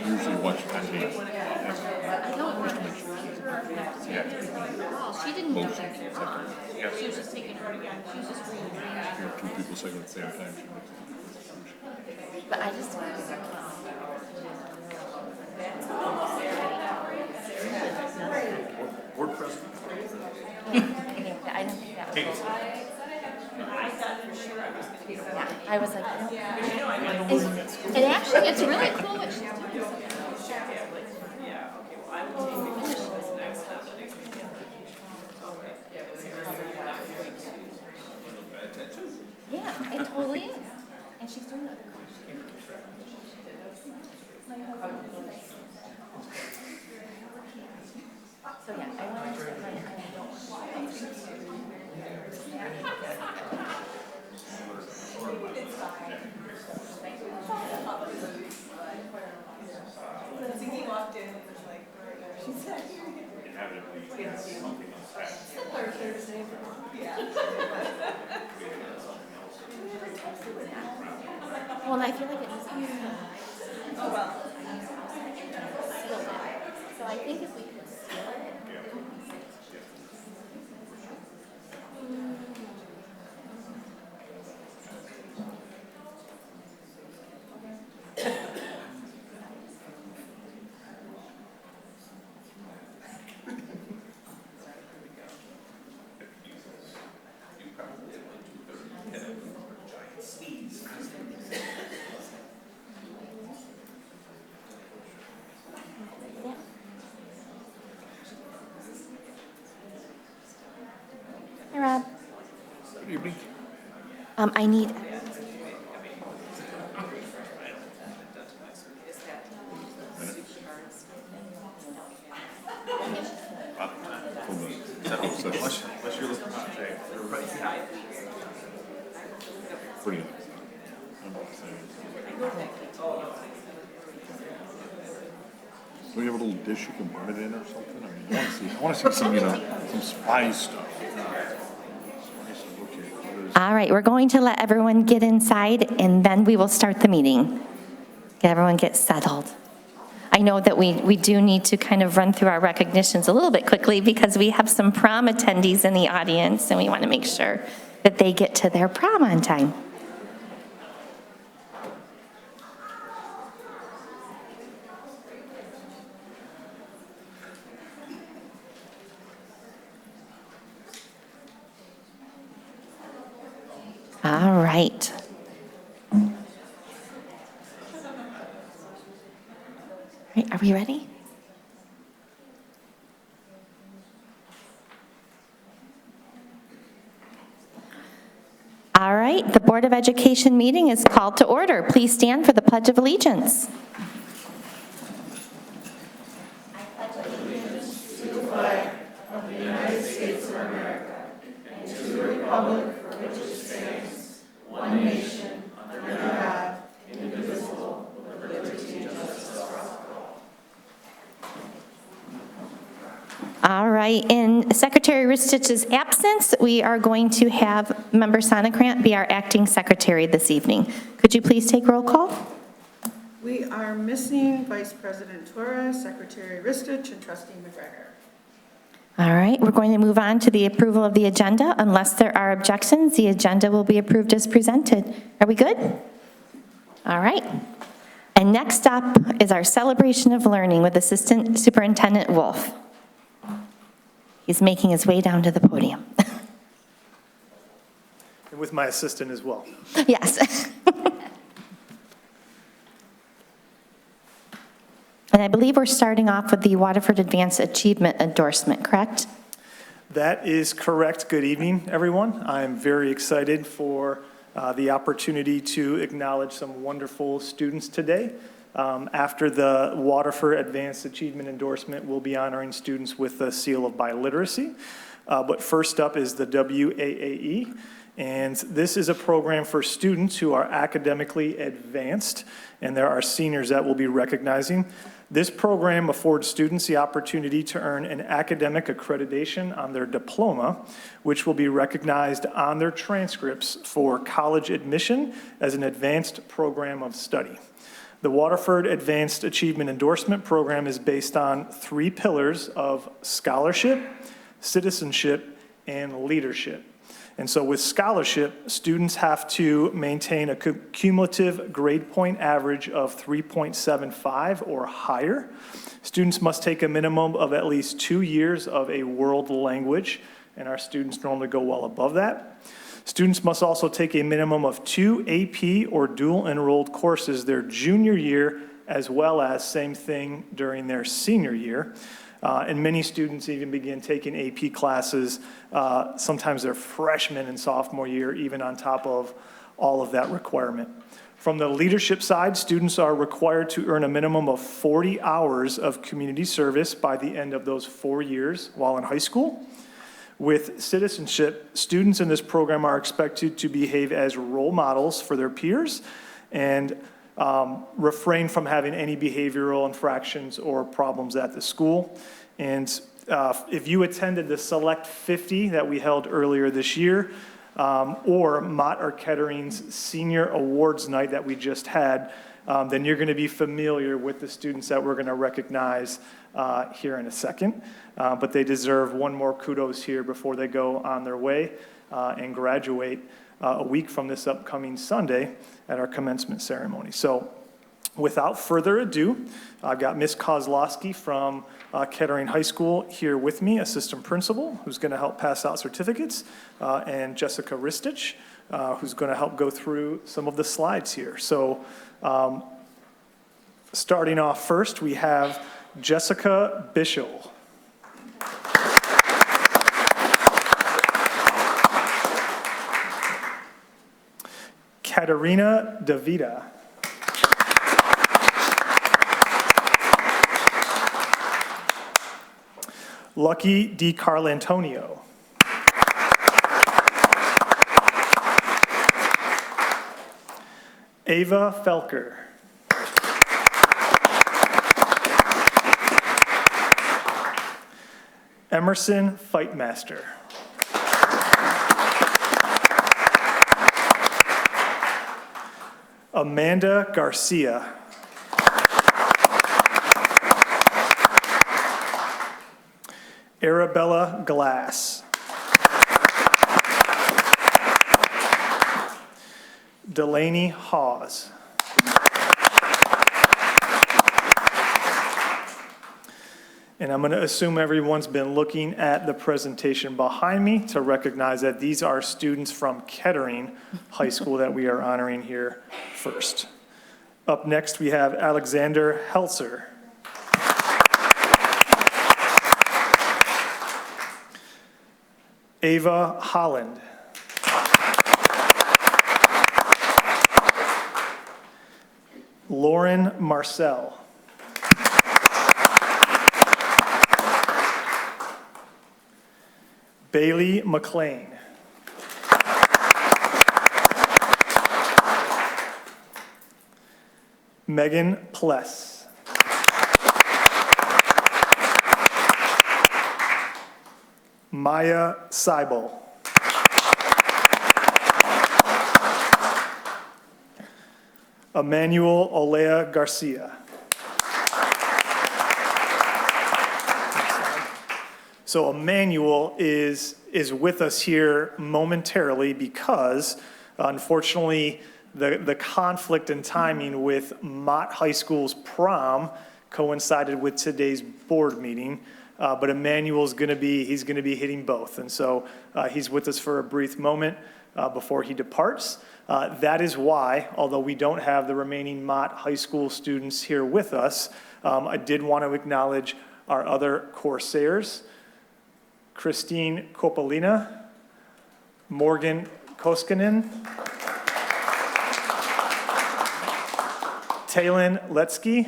Usually watch it on tape. She didn't do anything wrong. She was just taking her, she was just reading. Two people saying at the same time. But I just. Board president. I didn't think that was. Yeah, I was like, and actually, it's really cool what she's doing. Yeah, it totally is. And she's doing it. So yeah, I wanted to say, He walked in and was like, she said, well, and I feel like it was. oh well. So I think if we could seal it. Hi, Rob. Good evening. I need. Unless you're looking at Jay, you're right. Brilliant. Do we have a little dish you can burn it in or something? I mean, I want to see some, some spice stuff. All right, we're going to let everyone get inside, and then we will start the meeting. Get everyone get settled. I know that we do need to kind of run through our recognitions a little bit quickly because we have some prom attendees in the audience, and we want to make sure that they get to their prom on time. All right. All right, are we ready? All right, the Board of Education meeting is called to order. Please stand for the Pledge of Allegiance. All right, in Secretary Ristich's absence, we are going to have Member Sonnekrant be our acting secretary this evening. Could you please take roll call? We are missing Vice President Torres, Secretary Ristich, and Trustee McGregor. All right, we're going to move on to the approval of the agenda. Unless there are objections, the agenda will be approved as presented. Are we good? All right. And next up is our celebration of learning with Assistant Superintendent Wolf. He's making his way down to the podium. And with my assistant as well. Yes. And I believe we're starting off with the Waterford Advanced Achievement endorsement, correct? That is correct. Good evening, everyone. I'm very excited for the opportunity to acknowledge some wonderful students today. After the Waterford Advanced Achievement Endorsement, we'll be honoring students with the seal of biliteracy. But first up is the WAAE. And this is a program for students who are academically advanced, and there are seniors that we'll be recognizing. This program affords students the opportunity to earn an academic accreditation on their diploma, which will be recognized on their transcripts for college admission as an advanced program of study. The Waterford Advanced Achievement Endorsement Program is based on 3 pillars of scholarship, citizenship, and leadership. And so with scholarship, students have to maintain a cumulative grade point average of 3.75 or higher. Students must take a minimum of at least 2 years of a world language, and our students normally go well above that. Students must also take a minimum of 2 AP or dual enrolled courses their junior year, as well as same thing during their senior year. And many students even begin taking AP classes, sometimes their freshman and sophomore year, even on top of all of that requirement. From the leadership side, students are required to earn a minimum of 40 hours of community service by the end of those 4 years while in high school. With citizenship, students in this program are expected to behave as role models for their peers and refrain from having any behavioral infractions or problems at the school. And if you attended the Select 50 that we held earlier this year, or Mott or Kettering's Senior Awards Night that we just had, then you're going to be familiar with the students that we're going to recognize here in a second. But they deserve one more kudos here before they go on their way and graduate a week from this upcoming Sunday at our commencement ceremony. So without further ado, I've got Ms. Kozlowski from Kettering High School here with me, assistant principal, who's going to help pass out certificates, and Jessica Ristich, who's going to help go through some of the slides here. So starting off first, we have Jessica Bischel. Katerina Davida. Lucky Di Carlantonio. Ava Felker. Emerson Fightmaster. Amanda Garcia. Arabella Glass. Delaney Hawes. And I'm going to assume everyone's been looking at the presentation behind me to recognize that these are students from Kettering High School that we are honoring here first. Up next, we have Alexander Helser. Ava Holland. Lauren Marcel. Bailey McLean. Megan Pless. Maya Seibel. Emmanuel Olea Garcia. So Emmanuel is with us here momentarily because, unfortunately, the conflict in timing with Mott High School's prom coincided with today's board meeting. But Emmanuel's he's going to be hitting both. And so he's with us for a brief moment before he departs. That is why, although we don't have the remaining Mott High School students here with us, I did want to acknowledge our other Corsairs. Christine Coppolina, Morgan Koskinen, Taylin Letsky,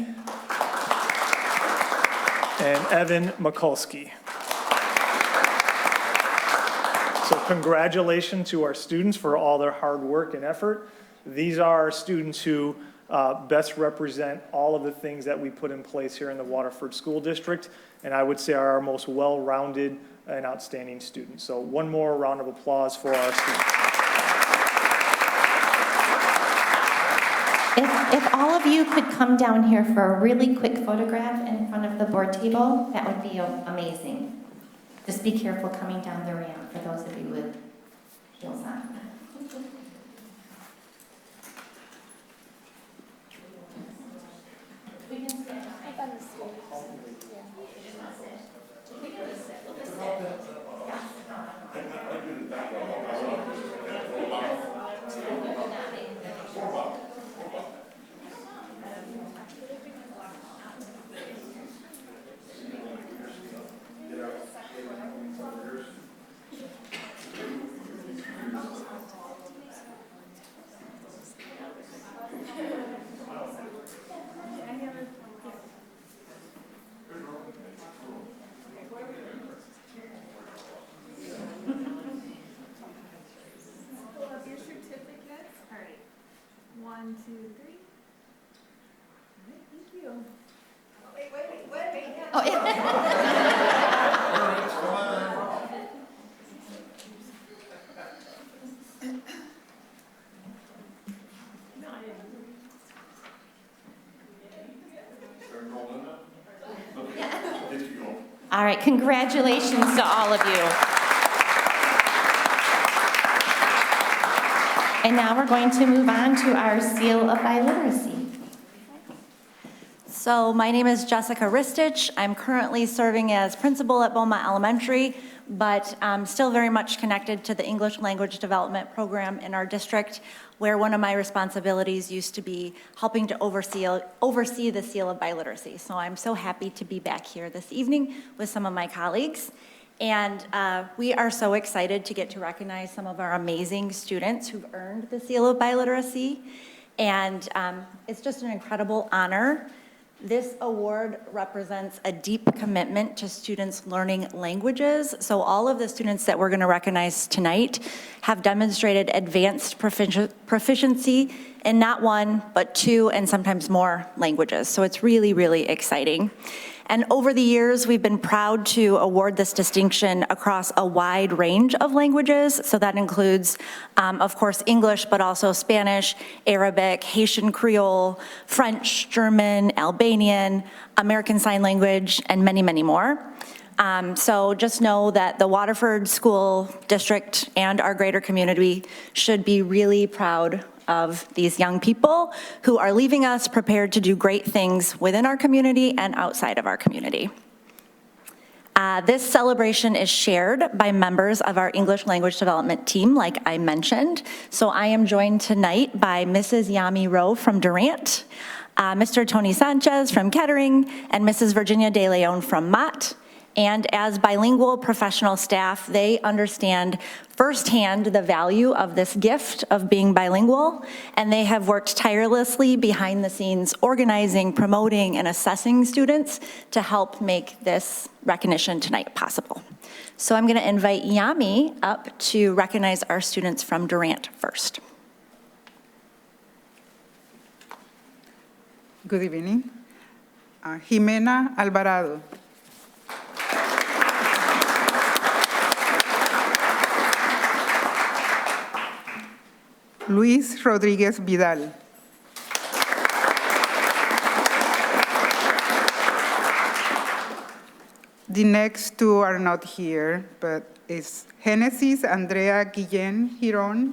and Evan Mikulski. So congratulations to our students for all their hard work and effort. These are our students who best represent all of the things that we put in place here in the Waterford School District, and I would say are our most well-rounded and outstanding students. So one more round of applause for our students. If all of you could come down here for a really quick photograph in front of the board table, that would be amazing. Just be careful coming down the ramp for those of you with heels on. One, two, three. All right, thank you. Oh, yeah. All right, congratulations to all of you. And now we're going to move on to our Seal of Biliteracy. So my name is Jessica Ristich. I'm currently serving as principal at Beaumont Elementary, but I'm still very much connected to the English Language Development Program in our district, where one of my responsibilities used to be helping to oversee the Seal of Biliteracy. So I'm so happy to be back here this evening with some of my colleagues. And we are so excited to get to recognize some of our amazing students who've earned the Seal of Biliteracy. And it's just an incredible honor. This award represents a deep commitment to students learning languages. So all of the students that we're going to recognize tonight have demonstrated advanced proficiency in not one, but two, and sometimes more languages. So it's really, really exciting. And over the years, we've been proud to award this distinction across a wide range of languages. So that includes, of course, English, but also Spanish, Arabic, Haitian Creole, French, German, Albanian, American Sign Language, and many, many more. So just know that the Waterford School District and our greater community should be really proud of these young people who are leaving us prepared to do great things within our community and outside of our community. This celebration is shared by members of our English language development team, like I mentioned. So I am joined tonight by Mrs. Yami Rowe from Durant, Mr. Tony Sanchez from Kettering, and Mrs. Virginia De Leon from Mott. And as bilingual professional staff, they understand firsthand the value of this gift of being bilingual, and they have worked tirelessly behind the scenes organizing, promoting, and assessing students to help make this recognition tonight possible. So I'm going to invite Yami up to recognize our students from Durant first. Good evening. Jimena Alvarado. Luis Rodriguez Vidal. The next two are not here, but it's Genesis Andrea Guillén Girón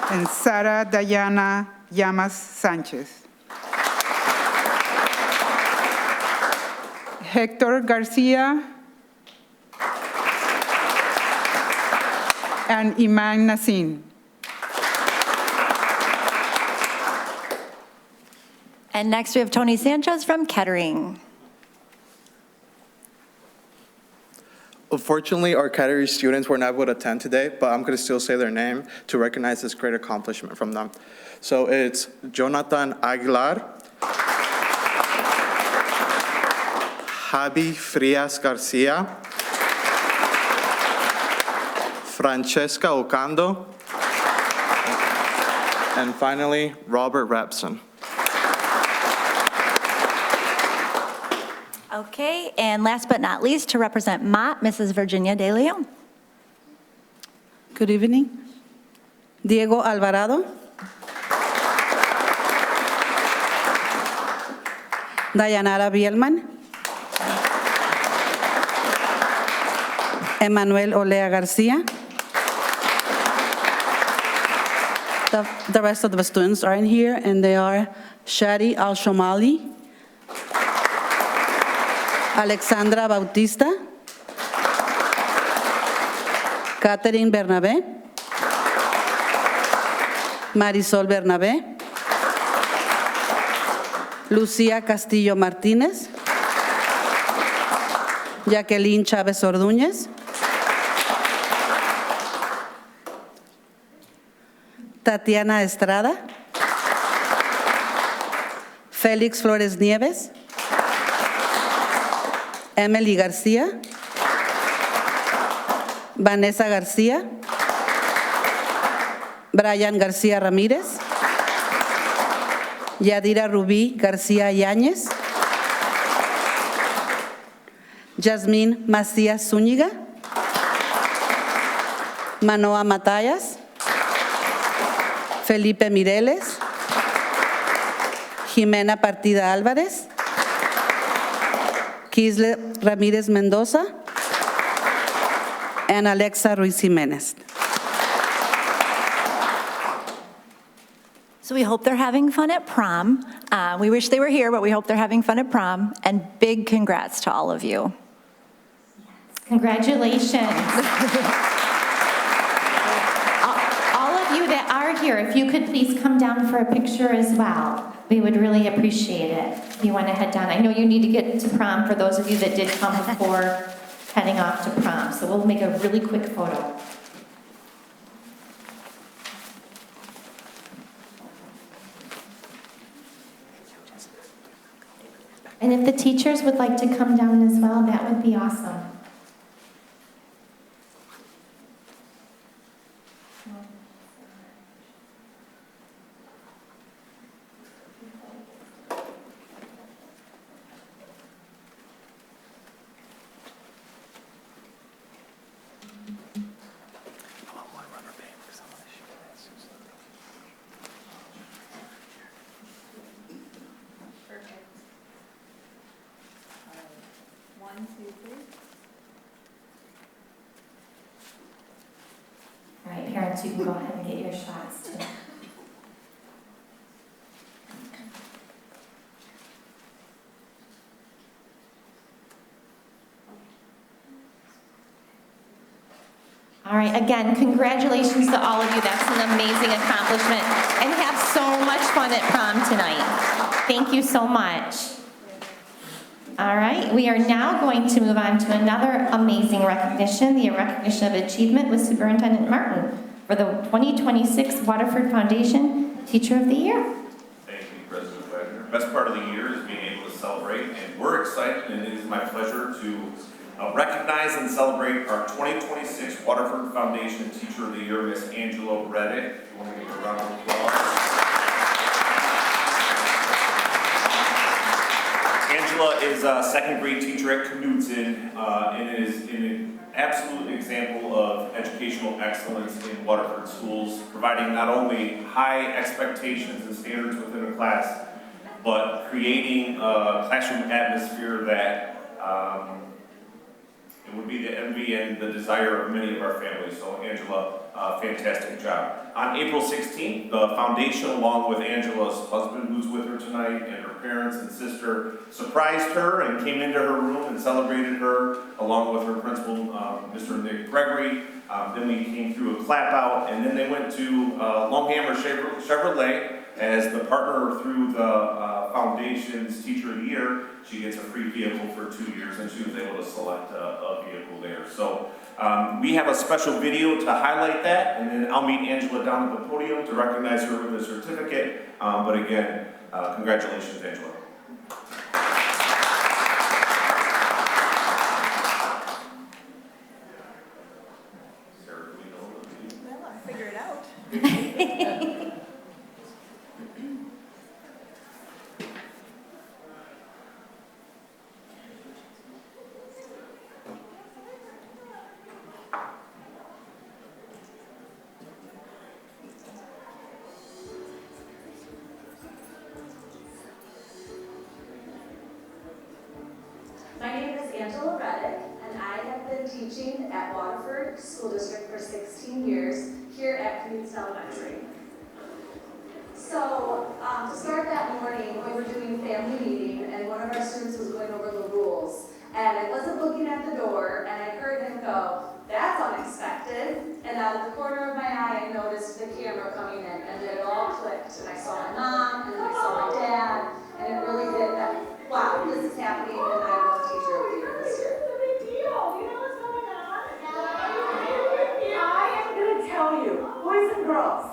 and Sara Diana Llamas Sanchez. Hector Garcia and Iman Nassim. And next we have Tony Sanchez from Kettering. Unfortunately, our category students were not able to attend today, but I'm going to still say their name to recognize this great accomplishment from them. So it's Jonathan Aguilar, Javi Frias Garcia, Francesca Ocando, and finally, Robert Rapson. Okay, and last but not least, to represent Mott, Mrs. Virginia De Leon. Good evening. Diego Alvarado. Dayanara Bielman. Emmanuel Olea Garcia. The rest of the students are in here, and they are Shadi Al-Shomali, Alexandra Bautista, Catherine Bernabé, Marisol Bernabé, Lucía Castillo Martínez, Jacqueline Chávez Ordúñez, Tatiana Estrada, Félix Flores Nieves, Emily García, Vanessa García, Brian García Ramírez, Yadira Rubí García Yáñez, Yasmín Macías Zúñiga, Manoa Matayas, Felipe Mireles, Jimena Partida Álvarez, Kisle Ramírez Mendoza, and Alexa Ruiz Jimenez. So we hope they're having fun at prom. We wish they were here, but we hope they're having fun at prom. And big congrats to all of you. Congratulations. All of you that are here, if you could please come down for a picture as well. We would really appreciate it if you want to head down. I know you need to get to prom for those of you that did come before heading off to prom. So we'll make a really quick photo. And if the teachers would like to come down as well, that would be awesome. All right, parents, you can go ahead and get your shots too. All right, again, congratulations to all of you. That's an amazing accomplishment. And have so much fun at prom tonight. Thank you so much. All right, we are now going to move on to another amazing recognition, the recognition of achievement with Superintendent Martin for the 2026 Waterford Foundation Teacher of the Year. Thank you, President Wagner. Best part of the year is being able to celebrate, and we're excited, and it is my pleasure to recognize and celebrate our 2026 Waterford Foundation Teacher of the Year, Miss Angela Reddick. If you want to give her a round of applause. Angela is a second grade teacher at Knudsen and is an absolute example of educational excellence in Waterford schools, providing not only high expectations and standards within a class, but creating a classroom atmosphere that it would be the envy and the desire of many of our families. So Angela, fantastic job. On April 16th, the foundation, along with Angela's husband, who's with her tonight, and her parents and sister, surprised her and came into her room and celebrated her, along with her principal, Mr. Nick Gregory. Then we came through a clap out, and then they went to Longhammer Chevrolet as the partner through the foundation's Teacher of the Year, she gets a free vehicle for 2 years, and she was able to select a vehicle there. So we have a special video to highlight that, and then I'll meet Angela down at the podium to recognize her with a certificate. But again, congratulations, Angela. Sarah, do we know the video? Well, I'll figure it out. My name is Angela Reddick, and I have been teaching at Waterford School District for 16 years here at Community Elementary. So, to start that morning, we were doing family meeting, and one of our students was going over the rules. And I wasn't looking at the door, and I heard him go, "That's unexpected." And out of the corner of my eye, I noticed the camera coming in, and then it all clicked. And I saw my mom, and then I saw my dad, and it really hit that, wow, this is happening, and I'm a teacher of the year this year. It's a big deal. You know what's going on? I am going to tell you, boys and girls,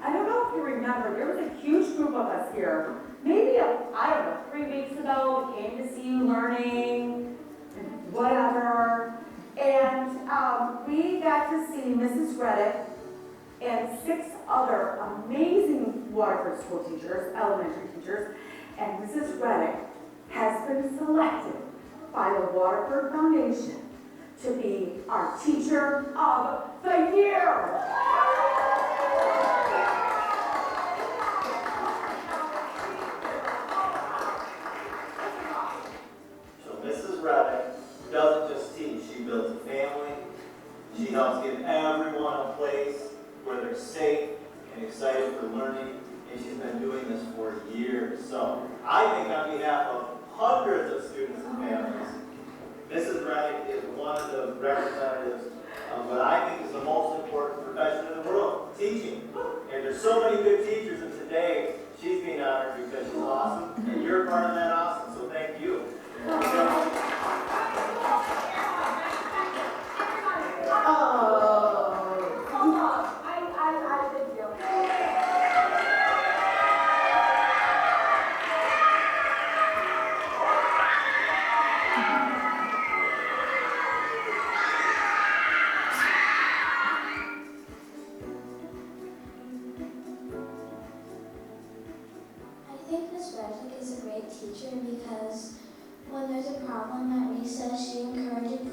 I don't know if you remember, there was a huge group of us here. Maybe, I don't know, 3 weeks ago, we came to see you learning, whatever. And we got to see Mrs. Reddick and 6 other amazing Waterford school teachers, elementary teachers. And Mrs. Reddick has been selected by the Waterford Foundation to be our Teacher of the Year. So Mrs. Reddick doesn't just teach, she builds a family. She helps give everyone a place where they're safe and excited for learning, and she's been doing this for years. So I think on behalf of hundreds of students and families, Mrs. Reddick is one of the representatives of what I think is the most important profession in the world, teaching. And there's so many good teachers, and today she's being honored because she's awesome, and you're part of that awesome, so thank you. I think Miss Reddick is a great teacher because when there's a problem at recess, she encourages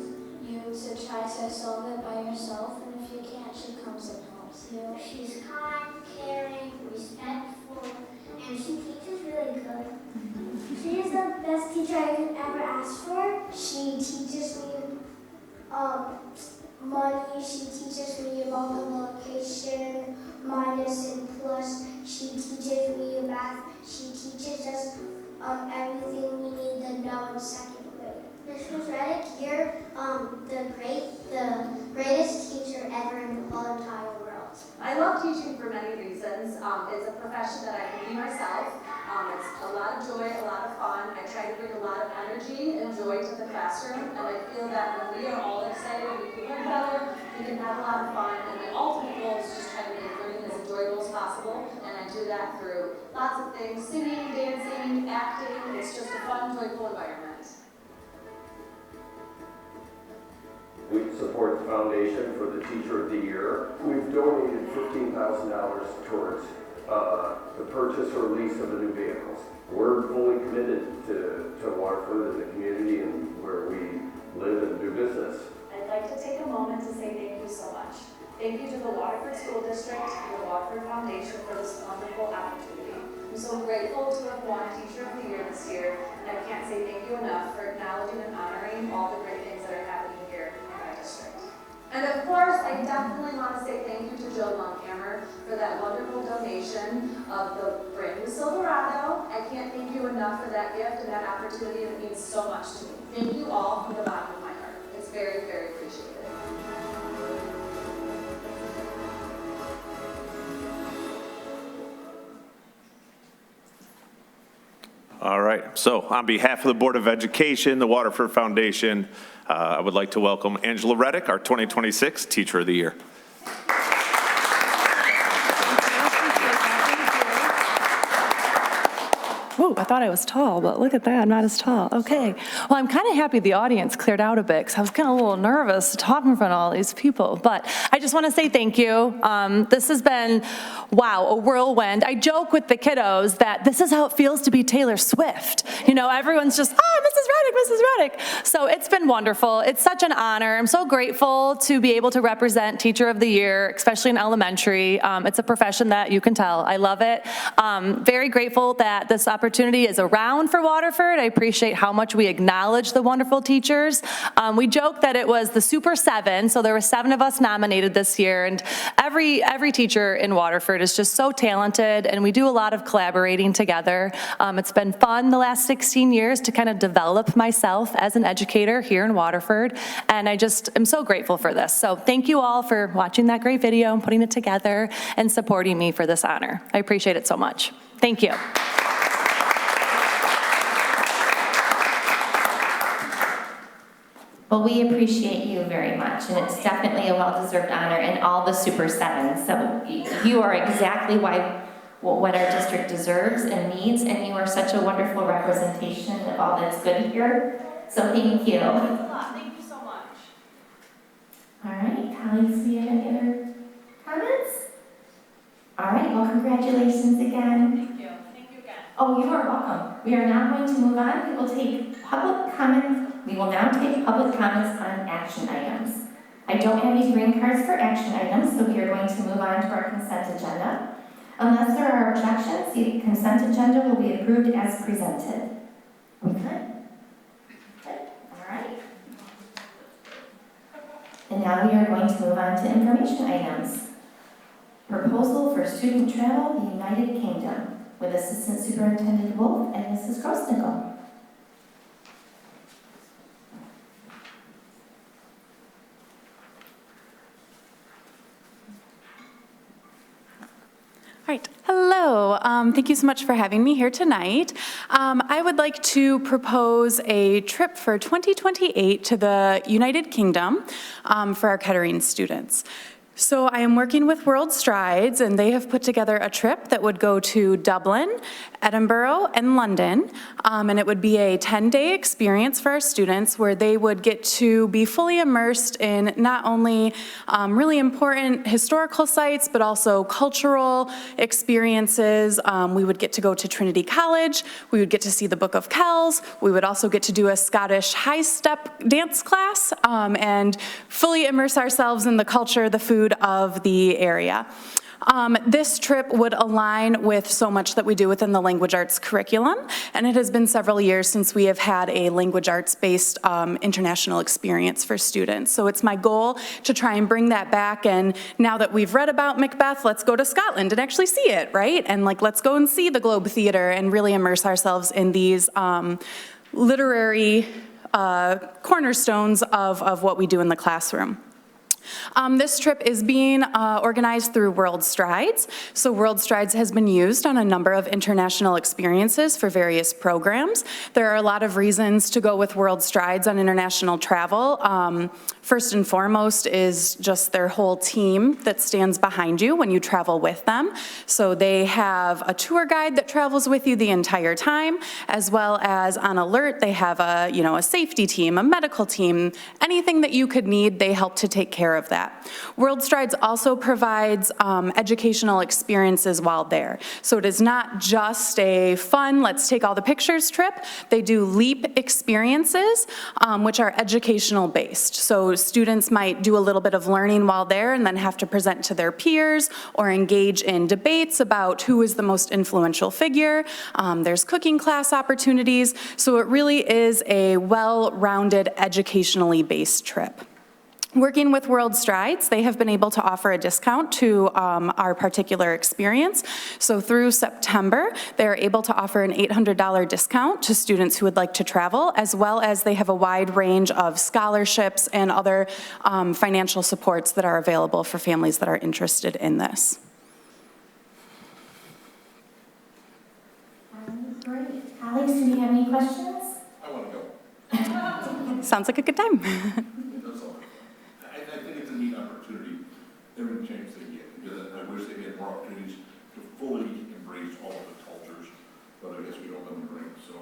you to try to solve it by yourself, and if you can't, she comes and helps you. She's kind, caring, respectful, and she teaches really good. She is the best teacher I could ever ask for. She teaches me money, she teaches me about the multiplication, minus and plus. She teaches me math. She teaches us everything we need to know in second grade. Mrs. Reddick, you're the greatest teacher ever in the whole entire world. I love teaching for many reasons. It's a profession that I can be myself. It's a lot of joy, a lot of fun. I try to bring a lot of energy and joy to the classroom, and I feel that when we are all excited, we can learn better, we can have a lot of fun, and the ultimate goal is just trying to make learning as enjoyable as possible, and I do that through lots of things, singing, dancing, acting. It's just a fun, joyful environment. We support the foundation for the Teacher of the Year. We've donated $15,000 towards the purchase or lease of the new vehicles. We're fully committed to Waterford and the community and where we live and do business. I'd like to take a moment to say thank you so much. Thank you to the Waterford School District and the Waterford Foundation for this wonderful opportunity. I'm so grateful to have won Teacher of the Year this year, and I can't say thank you enough for acknowledging and honoring all the great things that are happening here in my district. And of course, I definitely want to say thank you to Joe Monkhammer for that wonderful donation of the brand new Silverado. I can't thank you enough for that gift and that opportunity. It means so much to me. Thank you all from the bottom of my heart. It's very, very appreciated. All right, so on behalf of the Board of Education, the Waterford Foundation, I would like to welcome Angela Reddick, our 2026 Teacher of the Year. Whoa, I thought I was tall, but look at that, I'm not as tall. Okay. Well, I'm kind of happy the audience cleared out a bit because I was kind of a little nervous to talk in front of all these people. But I just want to say thank you. This has been, wow, a whirlwind. I joke with the kiddos that this is how it feels to be Taylor Swift. You know, everyone's just, Mrs. Reddick. So it's been wonderful. It's such an honor. I'm so grateful to be able to represent Teacher of the Year, especially in elementary. It's a profession that you can tell. I love it. Very grateful that this opportunity is around for Waterford. I appreciate how much we acknowledge the wonderful teachers. We joke that it was the Super 7, so there were 7 of us nominated this year, and every teacher in Waterford is just so talented, and we do a lot of collaborating together. It's been fun the last 16 years to kind of develop myself as an educator here in Waterford, and I just am so grateful for this. So thank you all for watching that great video and putting it together and supporting me for this honor. I appreciate it so much. Thank you. Well, we appreciate you very much, and it's definitely a well-deserved honor, and all the Super 7s. So you are exactly what our district deserves and needs, and you are such a wonderful representation of all that's good here. So thank you. Thank you so much. All right, colleagues, do you have any other comments? All right, well, congratulations again. Thank you. Thank you again. Oh, you are welcome. We are now going to move on. We will take public comments. We will now take public comments on action items. I don't have any green cards for action items, so we are going to move on to our consent agenda. Unless there are objections, the consent agenda will be approved as presented. We good? Good. All right. And now we are going to move on to information items. Proposal for student travel, the United Kingdom, with Assistant Superintendent Wolf and Mrs. Grosnickel. All right, hello. Thank you so much for having me here tonight. I would like to propose a trip for 2028 to the United Kingdom for our Kettering students. So I am working with World Strides, and they have put together a trip that would go to Dublin, Edinburgh, and London, and it would be a 10-day experience for our students where they would get to be fully immersed in not only really important historical sites, but also cultural experiences. We would get to go to Trinity College, we would get to see the Book of Kells, we would also get to do a Scottish high-step dance class, and fully immerse ourselves in the culture, the food of the area. This trip would align with so much that we do within the language arts curriculum, and it has been several years since we have had a language arts-based international experience for students. So it's my goal to try and bring that back, and now that we've read about Macbeth, let's go to Scotland and actually see it, right? And let's go and see the Globe Theatre and really immerse ourselves in these literary cornerstones of what we do in the classroom. This trip is being organized through World Strides. So World Strides has been used on a number of international experiences for various programs. There are a lot of reasons to go with World Strides on international travel. First and foremost is just their whole team that stands behind you when you travel with them. So they have a tour guide that travels with you the entire time, as well as on alert, they have a safety team, a medical team, anything that you could need, they help to take care of that. World Strides also provides educational experiences while there. So it is not just a fun, let's take all the pictures trip. They do LEAP experiences, which are educational based. So students might do a little bit of learning while there and then have to present to their peers or engage in debates about who is the most influential figure. There's cooking class opportunities. So it really is a well-rounded educationally based trip. Working with World Strides, they have been able to offer a discount to our particular experience. So through September, they're able to offer an $800 discount to students who would like to travel, as well as they have a wide range of scholarships and other financial supports that are available for families that are interested in this. Great. Alex, do you have any questions? I want to go. Sounds like a good time. That's all. I think it's a neat opportunity. Every chance they get. Because I wish they had more opportunities to fully embrace all of the cultures. But I guess we don't let them bring, so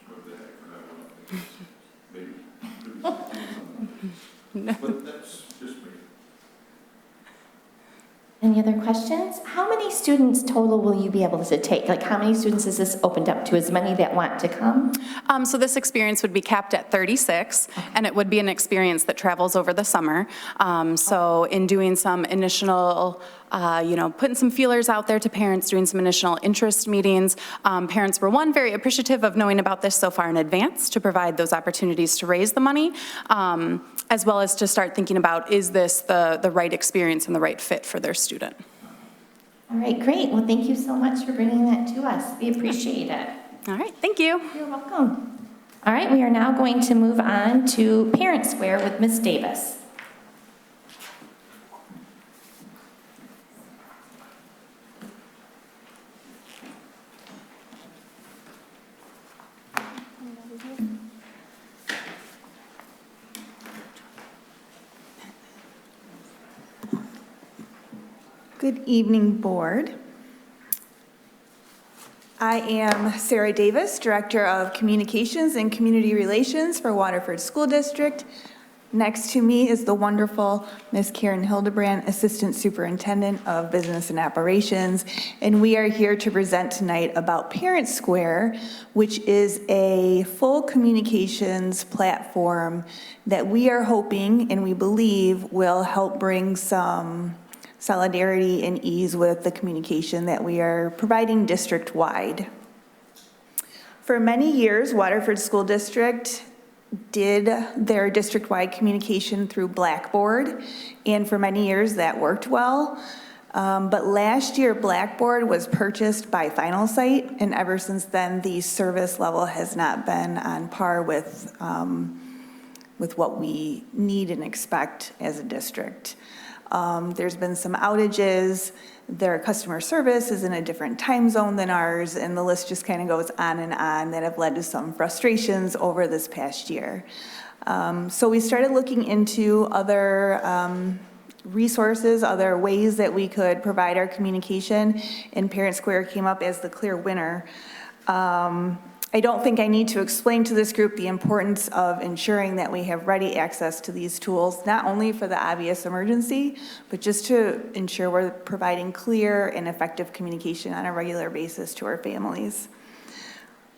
what the heck for that one. Maybe. But that's just me. Any other questions? How many students total will you be able to take? Like, how many students is this opened up to? As many that want to come? So this experience would be capped at 36, and it would be an experience that travels over the summer. So in doing some initial, putting some feelers out there to parents, doing some initial interest meetings, parents were, one, very appreciative of knowing about this so far in advance to provide those opportunities to raise the money, as well as to start thinking about, is this the right experience and the right fit for their student? All right, great. Well, thank you so much for bringing that to us. We appreciate it. All right, thank you. You're welcome. All right, we are now going to move on to Parent Square with Ms. Davis. Good evening, Board. I am Sarah Davis, Director of Communications and Community Relations for Waterford School District. Next to me is the wonderful Ms. Karen Hildebrand, Assistant Superintendent of Business and Operations, and we are here to present tonight about Parent Square, which is a full communications platform that we are hoping and we believe will help bring some solidarity and ease with the communication that we are providing district-wide. For many years, Waterford School District did their district-wide communication through Blackboard, and for many years that worked well. But last year, Blackboard was purchased by Finalsite, and ever since then, the service level has not been on par with what we need and expect as a district. There's been some outages, their customer service is in a different time zone than ours, and the list just kind of goes on and on that have led to some frustrations over this past year. So we started looking into other resources, other ways that we could provide our communication, and Parent Square came up as the clear winner. I don't think I need to explain to this group the importance of ensuring that we have ready access to these tools, not only for the obvious emergency, but just to ensure we're providing clear and effective communication on a regular basis to our families.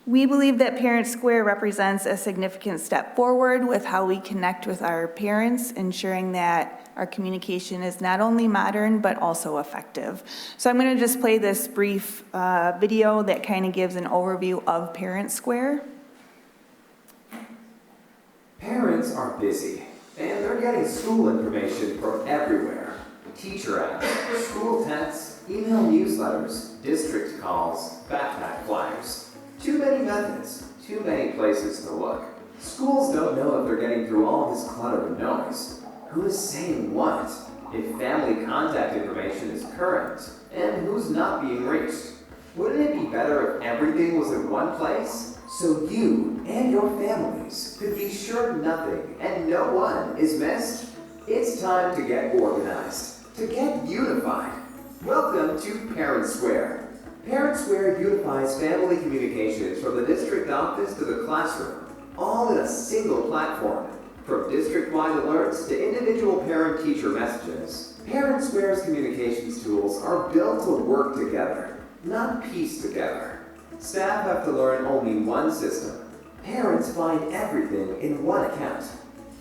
We believe that Parent Square represents a significant step forward with how we connect with our parents, ensuring that our communication is not only modern, but also effective. So I'm going to just play this brief video that kind of gives an overview of Parent Square. Parents are busy, and they're getting school information from everywhere. Teacher apps, school texts, email newsletters, district calls, backpack flyers. Too many methods, too many places to look. Schools don't know if they're getting through all this clutter and noise. Who is saying what? If family contact information is current, and who's not being reached? Wouldn't it be better if everything was in one place? So you and your families could be sure nothing and no one is missed? It's time to get organized, to get unified. Welcome to Parent Square. Parent Square unifies family communications from the district office to the classroom, all in a single platform. From district-wide alerts to individual parent-teacher messages, Parent Square's communications tools are built to work together, not piece together. Staff have to learn only one system. Parents find everything in one account.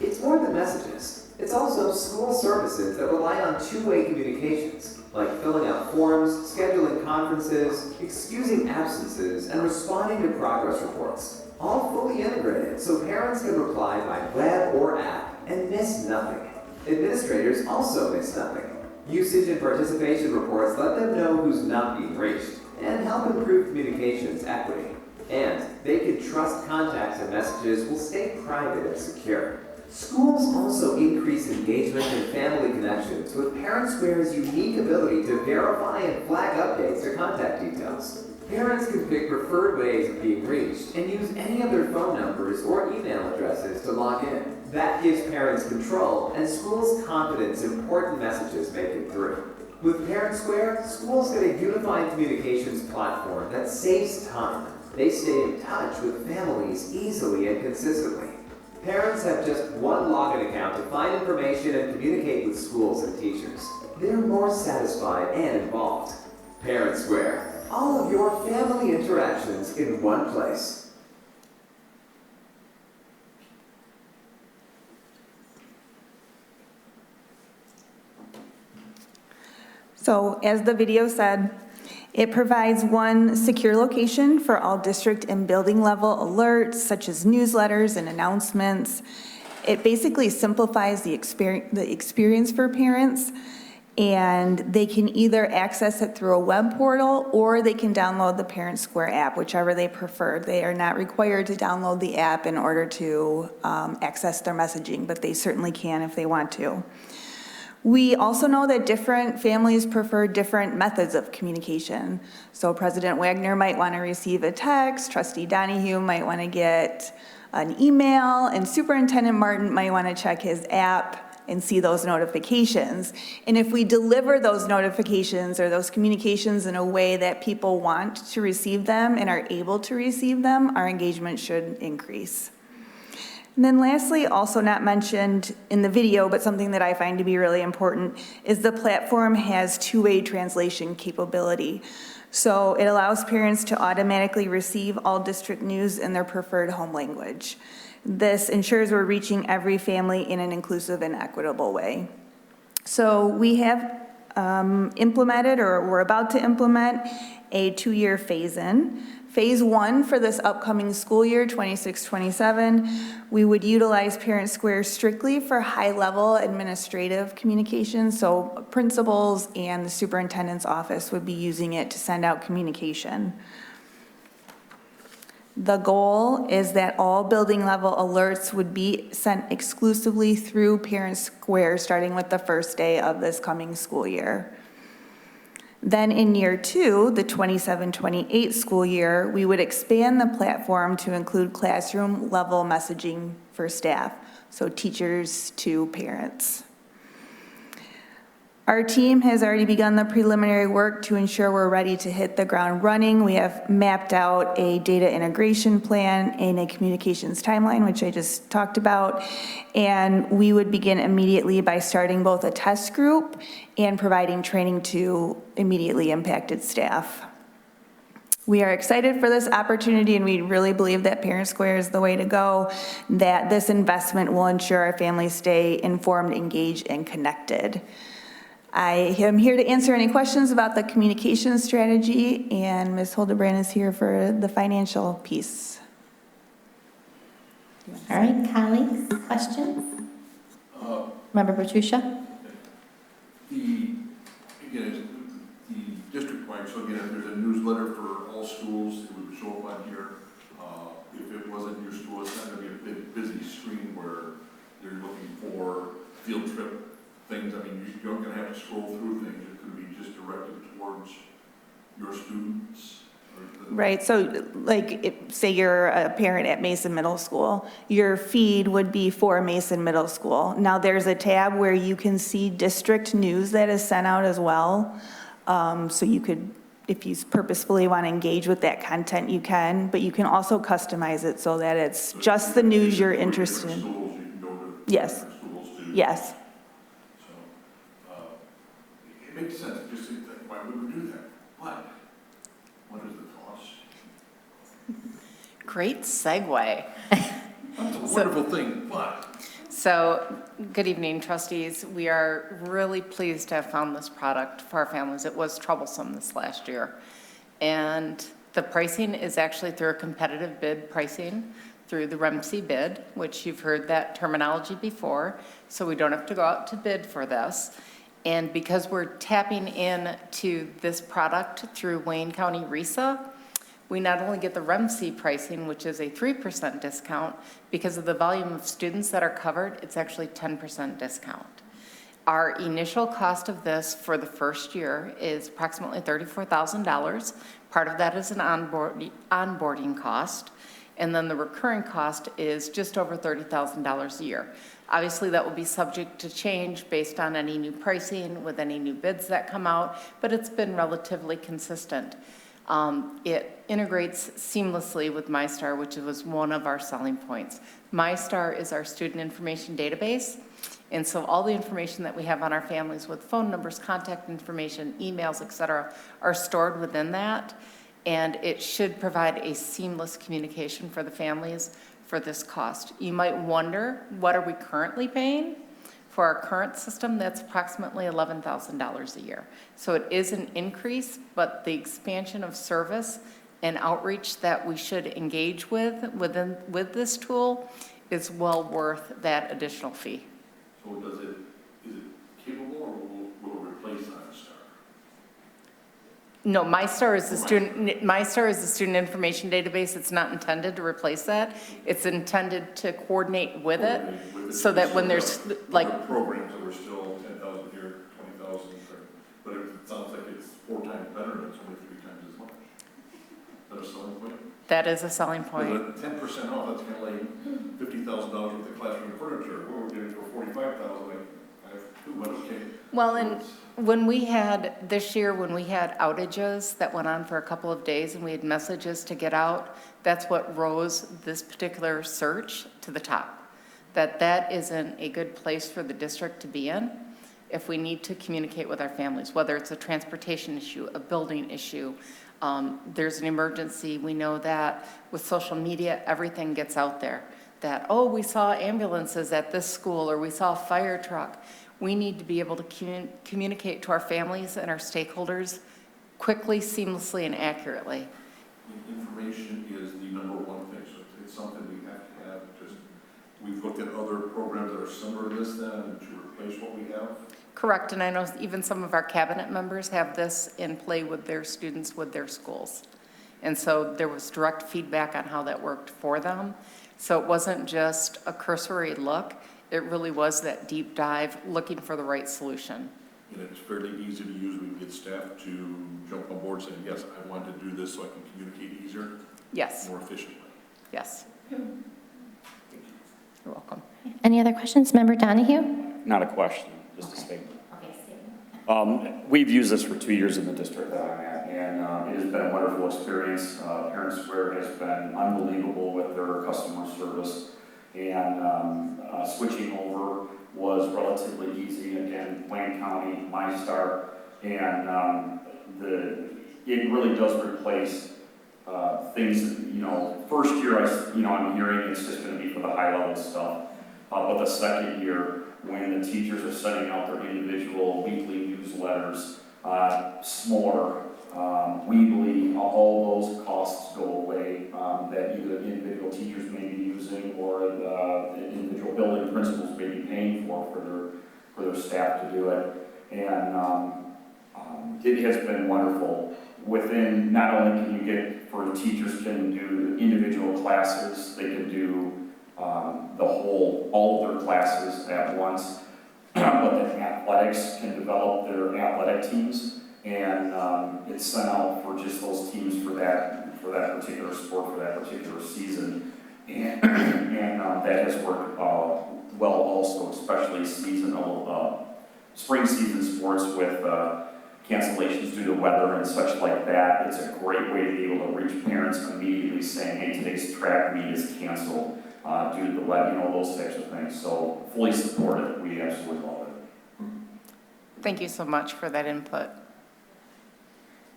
It's more than messages. It's also school services that rely on two-way communications, like filling out forms, scheduling conferences, excusing absences, and responding to progress reports. All fully integrated so parents can reply by web or app and miss nothing. Administrators also miss nothing. Usage and participation reports let them know who's not being reached and help improve communications equity. And they can trust contacts and messages will stay private and secure. Schools also increase engagement and family connections with Parent Square's unique ability to verify and flag updates to contact details. Parents can pick preferred ways of being reached and use any of their phone numbers or email addresses to log in. That gives parents control and schools confidence important messages make it through. With Parent Square, schools get a unified communications platform that saves time. They stay in touch with families easily and consistently. Parents have just one login account to find information and communicate with schools and teachers. They're more satisfied and involved. Parent Square, all of your family interactions in one place. So as the video said, it provides one secure location for all district and building level alerts, such as newsletters and announcements. It basically simplifies the experience for parents, and they can either access it through a web portal or they can download the Parent Square app, whichever they prefer. They are not required to download the app in order to access their messaging, but they certainly can if they want to. We also know that different families prefer different methods of communication. So President Wagner might want to receive a text, Trustee Donahue might want to get an email, and Superintendent Martin might want to check his app and see those notifications. And if we deliver those notifications or those communications in a way that people want to receive them and are able to receive them, our engagement should increase. And then lastly, also not mentioned in the video, but something that I find to be really important, is the platform has two-way translation capability. So it allows parents to automatically receive all district news in their preferred home language. This ensures we're reaching every family in an inclusive and equitable way. So we have implemented, or we're about to implement, a 2-year phase-in. Phase 1 for this upcoming school year, 26-27, we would utilize Parent Square strictly for high-level administrative communication. So principals and the superintendent's office would be using it to send out communication. The goal is that all building level alerts would be sent exclusively through Parent Square starting with the first day of this coming school year. Then in year 2, the 27-28 school year, we would expand the platform to include classroom level messaging for staff, so teachers to parents. Our team has already begun the preliminary work to ensure we're ready to hit the ground running. We have mapped out a data integration plan and a communications timeline, which I just talked about. And we would begin immediately by starting both a test group and providing training to immediately impacted staff. We are excited for this opportunity, and we really believe that Parent Square is the way to go, that this investment will ensure our families stay informed, engaged, and connected. I am here to answer any questions about the communication strategy, and Ms. Hildebrand is here for the financial piece. All right, colleagues, questions? Member Bertuccia? Again, the district-wide, so again, if there's a newsletter for all schools, it would show up on here. If it wasn't your school, it's not gonna be a big, busy screen where you're looking for field trip things. I mean, you're gonna have to scroll through things. It could be just directed towards your students. Right, so like, say you're a parent at Mason Middle School, your feed would be for Mason Middle School. Now there's a tab where you can see district news that is sent out as well. So you could, if you purposefully want to engage with that content, you can, but you can also customize it so that it's just the news you're interested in. Yes, yes. It makes sense. Just think, why would we do that? But what is the cost? Great segue. That's a wonderful thing, but. So, good evening, trustees. We are really pleased to have found this product for our families. It was troublesome this last year. And the pricing is actually through a competitive bid pricing through the REMC bid, which you've heard that terminology before. So we don't have to go out to bid for this. And because we're tapping in to this product through Wayne County RESA, we not only get the REMC pricing, which is a 3% discount, because of the volume of students that are covered, it's actually 10% discount. Our initial cost of this for the first year is approximately $34,000, Part of that is an onboarding cost, and then the recurring cost is just over $30,000 a year. Obviously, that will be subject to change based on any new pricing with any new bids that come out, but it's been relatively consistent. It integrates seamlessly with MyStar, which was one of our selling points. MyStar is our student information database, and so all the information that we have on our families with phone numbers, contact information, emails, et cetera, are stored within that, and it should provide a seamless communication for the families for this cost. You might wonder, what are we currently paying? For our current system, that's approximately $11,000 a year. So it is an increase, but the expansion of service and outreach that we should engage with this tool is well worth that additional fee. So is it capable, or will it replace MyStar? No, MyStar is the student information database. It's not intended to replace that. It's intended to coordinate with it, so that when there's like programs that were still 10,000 here, 20,000, but it sounds like it's 4 times better, and it's only 3 times as much. Is that a selling point? that is a selling point. 10% off, that's kind of like $50,000 worth of classroom furniture. What we're getting for $45,000, like, I have 2, but okay. Well, and when we had, this year, when we had outages that went on for a couple of days and we had messages to get out, that's what rose this particular search to the top. That isn't a good place for the district to be in if we need to communicate with our families, whether it's a transportation issue, a building issue, there's an emergency. We know that with social media, everything gets out there. That, oh, we saw ambulances at this school, or we saw a fire truck. We need to be able to communicate to our families and our stakeholders quickly, seamlessly, and accurately. Information is the #1 thing, so it's something we have to have. Just, we've looked at other programs that are similar to this then to replace what we have. Correct, and I know even some of our cabinet members have this in play with their students, with their schools. And so there was direct feedback on how that worked for them. So it wasn't just a cursory look. It really was that deep dive, looking for the right solution. And it's fairly easy to use. We can get staff to jump on board saying, yes, I want to do this so I can communicate easier. Yes. More efficiently. Yes. You're welcome. Any other questions? Member Donahue? Not a question, just a statement. We've used this for 2 years in the district that I'm at, and it has been a wonderful experience. Parent Square has been unbelievable with their customer service, and switching over was relatively easy. Again, Wayne County, MyStar, and it really does replace things. First year I'm hearing it's just going to be for the high level stuff, but the second year, when the teachers are sending out their individual weekly newsletters, SMORE, we believe all those costs go away that either individual teachers may be using or the individual building principals may be paying for their staff to do it. And it has been wonderful. Within, not only can you get, for teachers can do individual classes, they can do all of their classes at once, but the athletics can develop their athletic teams, and it's sent out for just those teams for that particular sport, for that particular season, and that has worked well also, especially spring season sports with cancellations due to weather and such like that. It's a great way to be able to reach parents immediately saying, hey, today's track meet is canceled due to the weather, those types of things. So fully support it. We absolutely love it. Thank you so much for that input.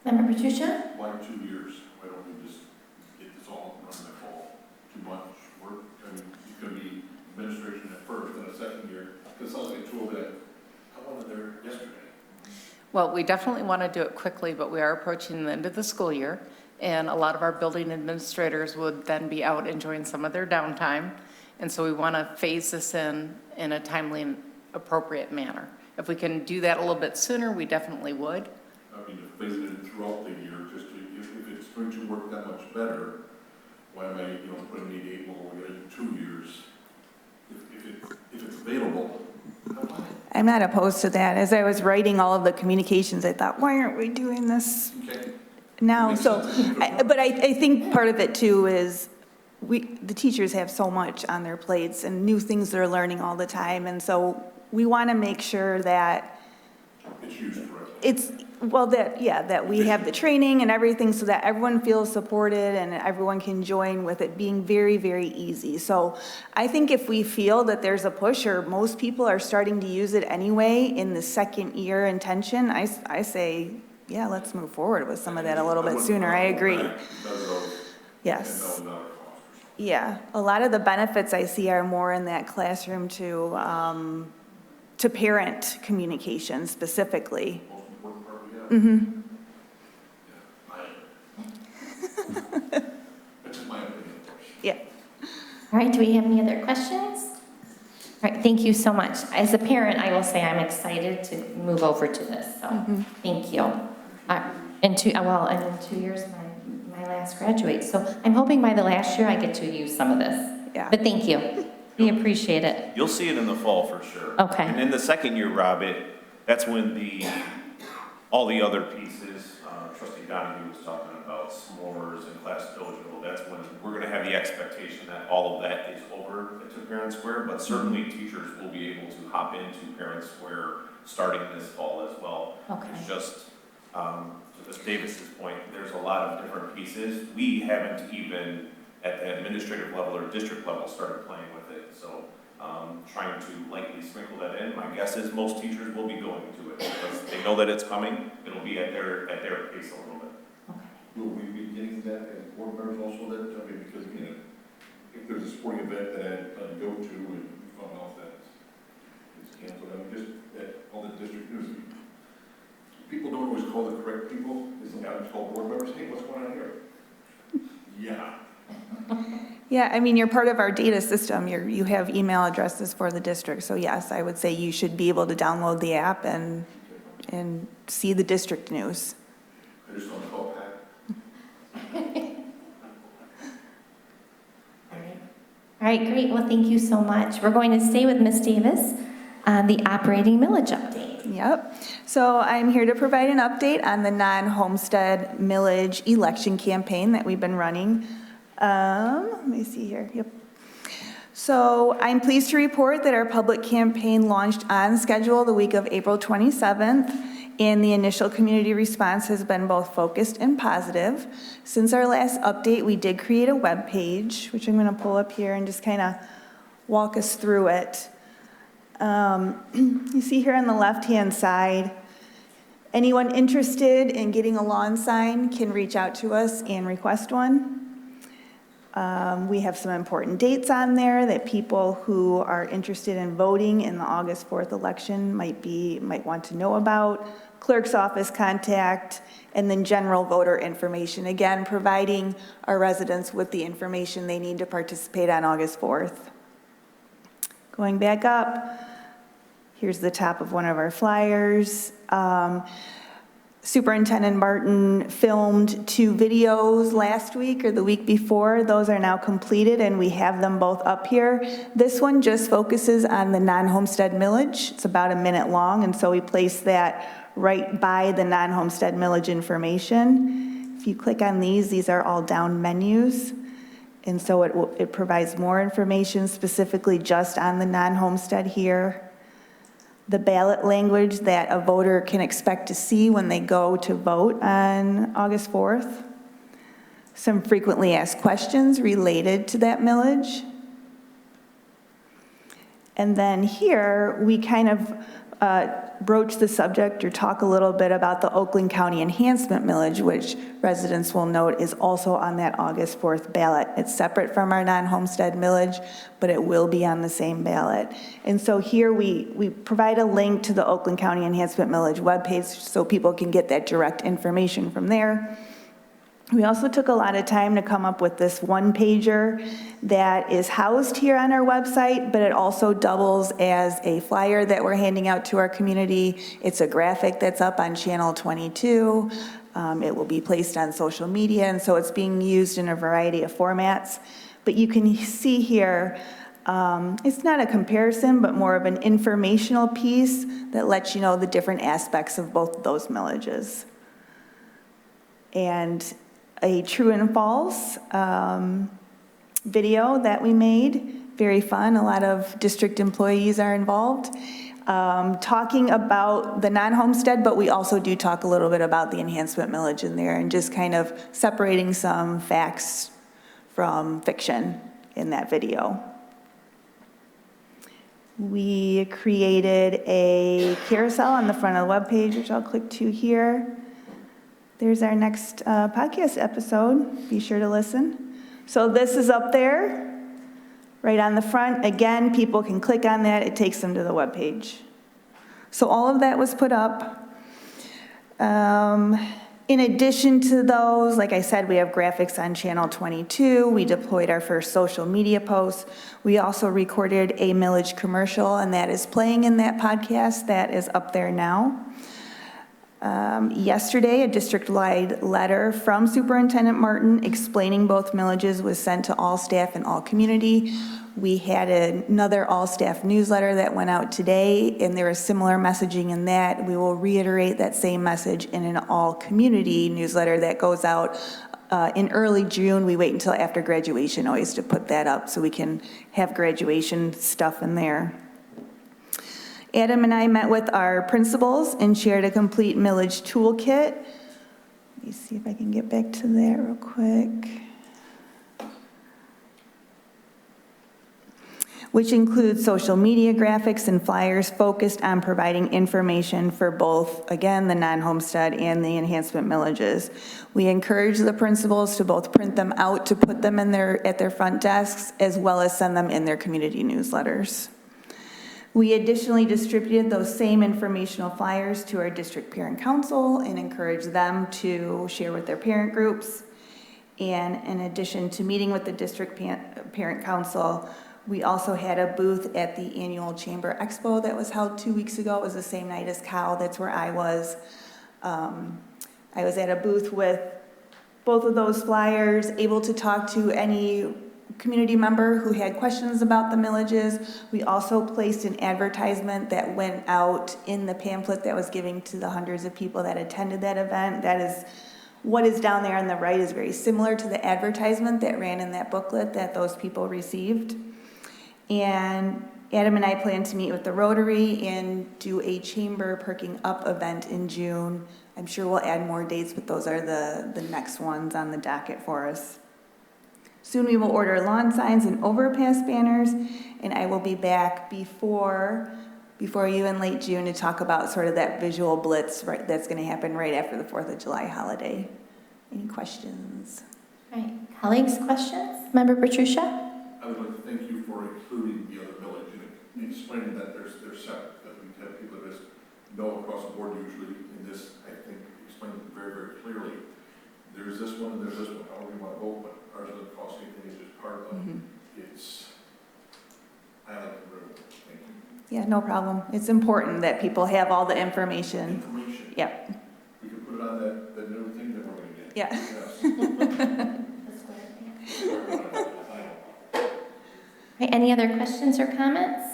Member Patricia? Why 2 years? Why don't we just get this all run in the fall? Too much work? I mean, it's going to be administration at first, then a second year. Because it sounds like a tool that I wanted there yesterday. Well, we definitely want to do it quickly, but we are approaching the end of the school year, and a lot of our building administrators would then be out enjoying some of their downtime, and so we want to phase this in a timely and appropriate manner. If we can do that a little bit sooner, we definitely would. I mean, if phasing it throughout the year, just if it's going to work that much better, why am I, putting the date, well, we're going to do 2 years? If it's available, I'm not opposed to that. As I was writing all of the communications, I thought, why aren't we doing this now, so, but I think part of it too is the teachers have so much on their plates and new things they're learning all the time, and so we want to make sure that It's used correctly. that we have the training and everything so that everyone feels supported and everyone can join with it being very, very easy. So I think if we feel that there's a push or most people are starting to use it anyway in the second year intention, I say, yeah, let's move forward with some of that a little bit sooner. I agree. Yes. Yeah, a lot of the benefits I see are more in that classroom to parent communication specifically. Mm-hmm. That's just my opinion. Yeah. All right, do we have any other questions? All right, thank you so much. As a parent, I will say I'm excited to move over to this, so thank you. In 2 years, my last graduate, so I'm hoping by the last year I get to use some of this. Yeah. But thank you. We appreciate it. You'll see it in the fall for sure. Okay. And in the second year, Rob, that's when all the other pieces, Trustee Donahue was talking about s'mores and class dojo, that's when we're gonna have the expectation that all of that is over to Parent Square, but certainly teachers will be able to hop into Parent Square starting this fall as well. Okay. It's just, to Ms. Davis's point, there's a lot of different pieces. We haven't even, at the administrative level or district level, started playing with it, so trying to lightly sprinkle that in. My guess is most teachers will be going to it because they know that it's coming. It'll be at their pace a little bit. Will we be getting that as board members also then? I mean, because, you know, if there's a sporting event that I plan to go to and we found out that it's canceled, I mean, just that all the district news, people don't always call the correct people. They sometimes call board members, hey, what's going on here? Yeah. Yeah, I mean, you're part of our data system. You have email addresses for the district. So yes, I would say you should be able to download the app and see the district news. I just want to call Pat. All right, great. Well, thank you so much. We're going to stay with Ms. Davis on the operating millage update. Yep. So I'm here to provide an update on the non-homestead millage election campaign that we've been running. Let me see here. Yep. So I'm pleased to report that our public campaign launched on schedule the week of April 27th, and the initial community response has been both focused and positive. Since our last update, we did create a web page, which I'm going to pull up here and just kind of walk us through it. You see here on the left-hand side, anyone interested in getting a lawn sign can reach out to us and request one. We have some important dates on there that people who are interested in voting in the August 4th election might want to know about. Clerk's office contact, and then general voter information. Again, providing our residents with the information they need to participate on August 4th. Going back up, here's the top of one of our flyers. Superintendent Martin filmed 2 videos last week or the week before. Those are now completed and we have them both up here. This one just focuses on the non-homestead millage. It's about a minute long, and so we place that right by the non-homestead millage information. If you click on these are all down menus. And so it provides more information specifically just on the non-homestead here. The ballot language that a voter can expect to see when they go to vote on August 4th. Some frequently asked questions related to that millage. And then here, we kind of broach the subject or talk a little bit about the Oakland County Enhancement Millage, which residents will note is also on that August 4th ballot. It's separate from our non-homestead millage, but it will be on the same ballot. And so here we provide a link to the Oakland County Enhancement Millage webpage so people can get that direct information from there. We also took a lot of time to come up with this one-pager that is housed here on our website, but it also doubles as a flyer that we're handing out to our community. It's a graphic that's up on Channel 22. It will be placed on social media, and so it's being used in a variety of formats. But you can see here, it's not a comparison, but more of an informational piece that lets you know the different aspects of both of those millages. and a true and false video that we made. Very fun. A lot of district employees are involved. Talking about the non-homestead, but we also do talk a little bit about the enhancement millage in there and just kind of separating some facts from fiction in that video. We created a carousel on the front of the webpage, which I'll click to here. There's our next podcast episode. Be sure to listen. So this is up there. Right on the front, again, people can click on that, it takes them to the webpage. So all of that was put up. In addition to those, like I said, we have graphics on channel 22. We deployed our first social media posts. We also recorded a millage commercial, and that is playing in that podcast. That is up there now. Yesterday, a district-wide letter from Superintendent Martin explaining both millages was sent to all staff and all community. We had another all-staff newsletter that went out today, and there is similar messaging in that. We will reiterate that same message in an all-community newsletter that goes out in early June. We wait until after graduation always to put that up so we can have graduation stuff in there. Adam and I met with our principals and shared a complete millage toolkit. Let me see if I can get back to that real quick. Which includes social media graphics and flyers focused on providing information for both, again, the non-homestead and the enhancement millages. We encourage the principals to both print them out to put them in at their front desks, as well as send them in their community newsletters. We additionally distributed those same informational flyers to our district parent council and encouraged them to share with their parent groups. And in addition to meeting with the district parent council, we also had a booth at the annual Chamber Expo that was held 2 weeks ago. It was the same night as Cal. That's where I was. I was at a booth with both of those flyers, able to talk to any community member who had questions about the millages. We also placed an advertisement that went out in the pamphlet that was given to the hundreds of people that attended that event. That is, what is down there on the right is very similar to the advertisement that ran in that booklet that those people received. And Adam and I plan to meet with the Rotary and do a chamber perking up event in June. I'm sure we'll add more dates, but those are the next ones on the docket for us. Soon we will order lawn signs and overpass banners, and I will be back before you in late June to talk about sort of that visual blitz that's going to happen right after the 4th of July holiday. Any questions? All right, colleagues, questions? Member Petrucia? I would like to thank you for including the other village and explaining that they're separate, that we have people that just know across the board usually. In this, I think, explained it very, very clearly. There's this one and there's this one, however you want to vote, but ours doesn't cost anything, it's just part of it's, I like it very much. Thank you. Yeah, no problem. It's important that people have all the information. Yep. We can put it on that new thing that we're going to get. Yeah. Yes. Right, any other questions or comments?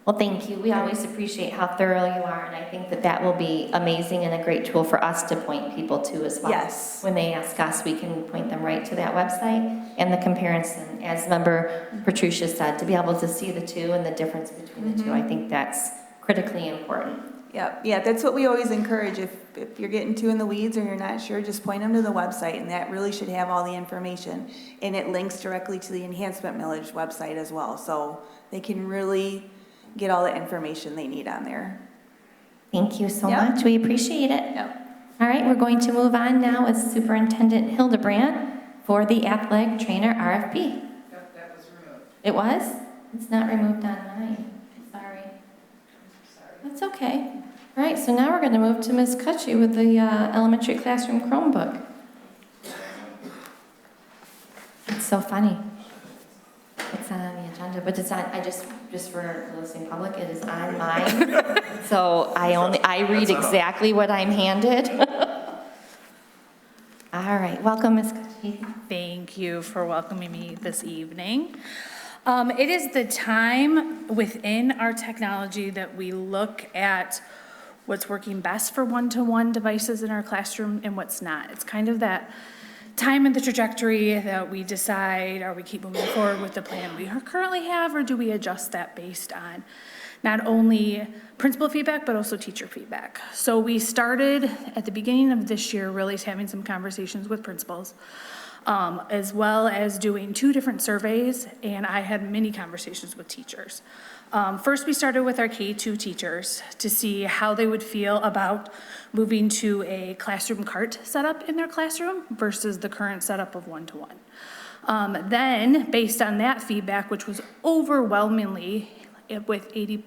Well, thank you. We always appreciate how thorough you are, and I think that will be amazing and a great tool for us to point people to as well. Yes. When they ask us, we can point them right to that website and the comparison. As Member Petrucia said, to be able to see the two and the difference between the two, I think that's critically important. Yep. Yeah, that's what we always encourage. If you're getting too in the weeds or you're not sure, just point them to the website, and that really should have all the information. And it links directly to the Enhancement Millage website as well, so they can really get all the information they need on there. Thank you so much. We appreciate it. Yep. All right, we're going to move on now with Superintendent Hildebrandt for the athletic trainer RFP. Yep, that was removed. It was? It's not removed on mine. Sorry. That's okay. All right, so now we're going to move to Ms. Kutchie with the elementary classroom Chromebook. It's so funny. It's not on the agenda, but it's on, just for the listening public, it is on mine. So I read exactly what I'm handed. All right, welcome, Ms. Kutchie. Thank you for welcoming me this evening. It is the time within our technology that we look at what's working best for one-to-one devices in our classroom and what's not. It's kind of that time in the trajectory that we decide, are we keep moving forward with the plan we currently have, or do we adjust that based on not only principal feedback, but also teacher feedback. So we started at the beginning of this year really having some conversations with principals, as well as doing 2 different surveys, and I had many conversations with teachers. First, we started with our K-2 teachers to see how they would feel about moving to a classroom cart setup in their classroom versus the current setup of one-to-one. Then, based on that feedback, which was overwhelmingly with 80%,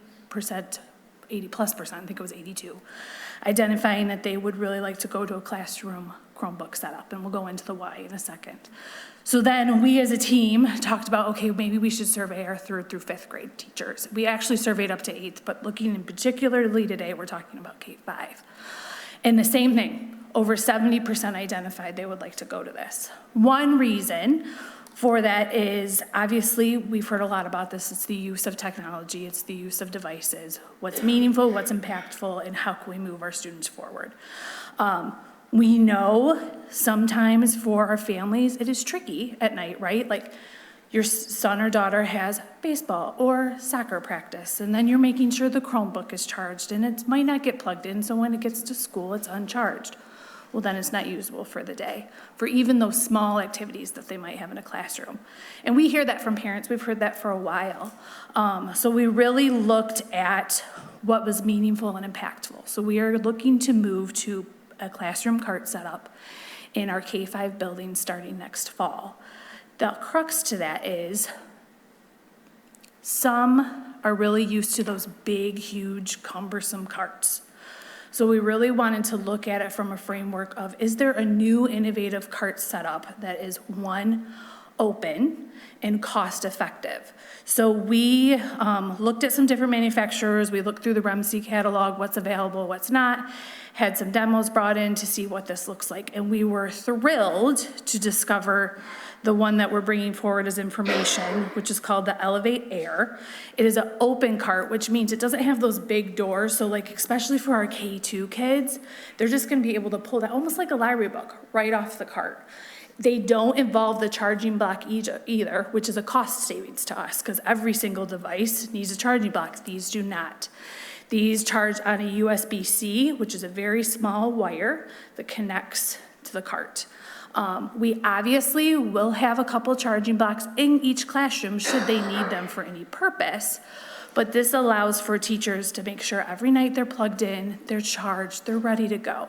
80+%, I think it was 82, identifying that they would really like to go to a classroom Chromebook setup, and we'll go into the why in a second. So then we as a team talked about, okay, maybe we should survey our 3rd through 5th grade teachers. We actually surveyed up to 8th, but looking in particularly today, we're talking about K-5. And the same thing, over 70% identified they would like to go to this. One reason for that is, obviously, we've heard a lot about this, it's the use of technology, it's the use of devices, what's meaningful, what's impactful, and how can we move our students forward. We know sometimes for our families, it is tricky at night, right? Like your son or daughter has baseball or soccer practice, and then you're making sure the Chromebook is charged, and it might not get plugged in, so when it gets to school, it's uncharged. Well, then it's not usable for the day, for even those small activities that they might have in a classroom. And we hear that from parents, we've heard that for a while. So we really looked at what was meaningful and impactful. So we are looking to move to a classroom cart setup in our K-5 building starting next fall. The crux to that is some are really used to those big, huge, cumbersome carts. So we really wanted to look at it from a framework of, is there a new innovative cart setup that is, one, open and cost effective? So we looked at some different manufacturers, we looked through the REMC catalog, what's available, what's not, had some demos brought in to see what this looks like, and we were thrilled to discover the one that we're bringing forward as information, which is called the Elevate Air. It is an open cart, which means it doesn't have those big doors, so like especially for our K-2 kids, they're just gonna be able to pull that, almost like a library book, right off the cart. They don't involve the charging block either, which is a cost savings to us, because every single device needs a charging block. These do not. These charge on a USB-C, which is a very small wire that connects to the cart. We obviously will have a couple charging blocks in each classroom should they need them for any purpose, but this allows for teachers to make sure every night they're plugged in, they're charged, they're ready to go.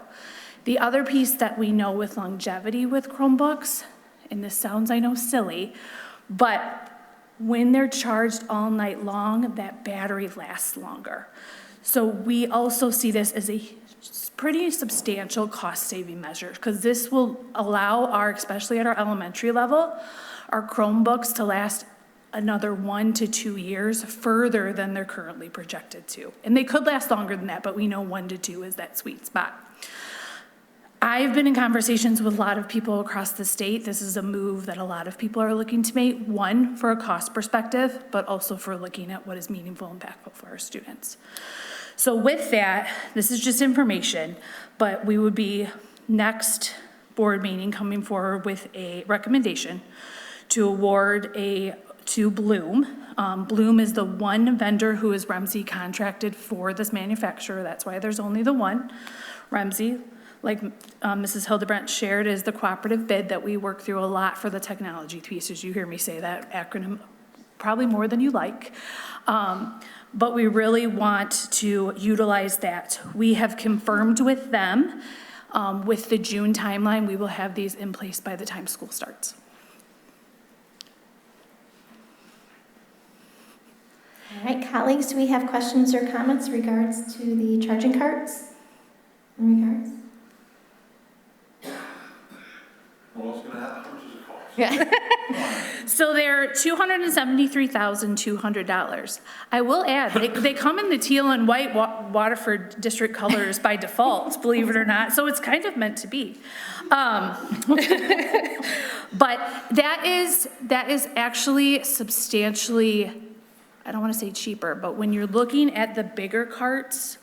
The other piece that we know with longevity with Chromebooks, and this sounds, I know, silly, but when they're charged all night long, that battery lasts longer. So we also see this as a pretty substantial cost-saving measure, because this will allow our, especially at our elementary level, our Chromebooks to last another 1 to 2 years further than they're currently projected to. And they could last longer than that, but we know 1 to 2 is that sweet spot. I've been in conversations with a lot of people across the state. This is a move that a lot of people are looking to make, one, for a cost perspective, but also for looking at what is meaningful and impactful for our students. So with that, this is just information, but we would be next board meeting coming forward with a recommendation to award to Bloom. Bloom is the one vendor who is REMC contracted for this manufacturer. That's why there's only the one. REMC, like Mrs. Hildebrandt shared, is the cooperative bid that we work through a lot for the technology pieces. You hear me say that acronym probably more than you like. But we really want to utilize that. We have confirmed with them, with the June timeline, we will have these in place by the time school starts. All right, colleagues, do we have questions or comments in regards to the charging carts? In regards? What's gonna happen? How much does it cost? Yeah. So they're $273,200. I will add, they come in the teal and white Waterford district colors by default, believe it or not, so it's kind of meant to be. But that is actually substantially, I don't want to say cheaper, but when you're looking at the bigger carts,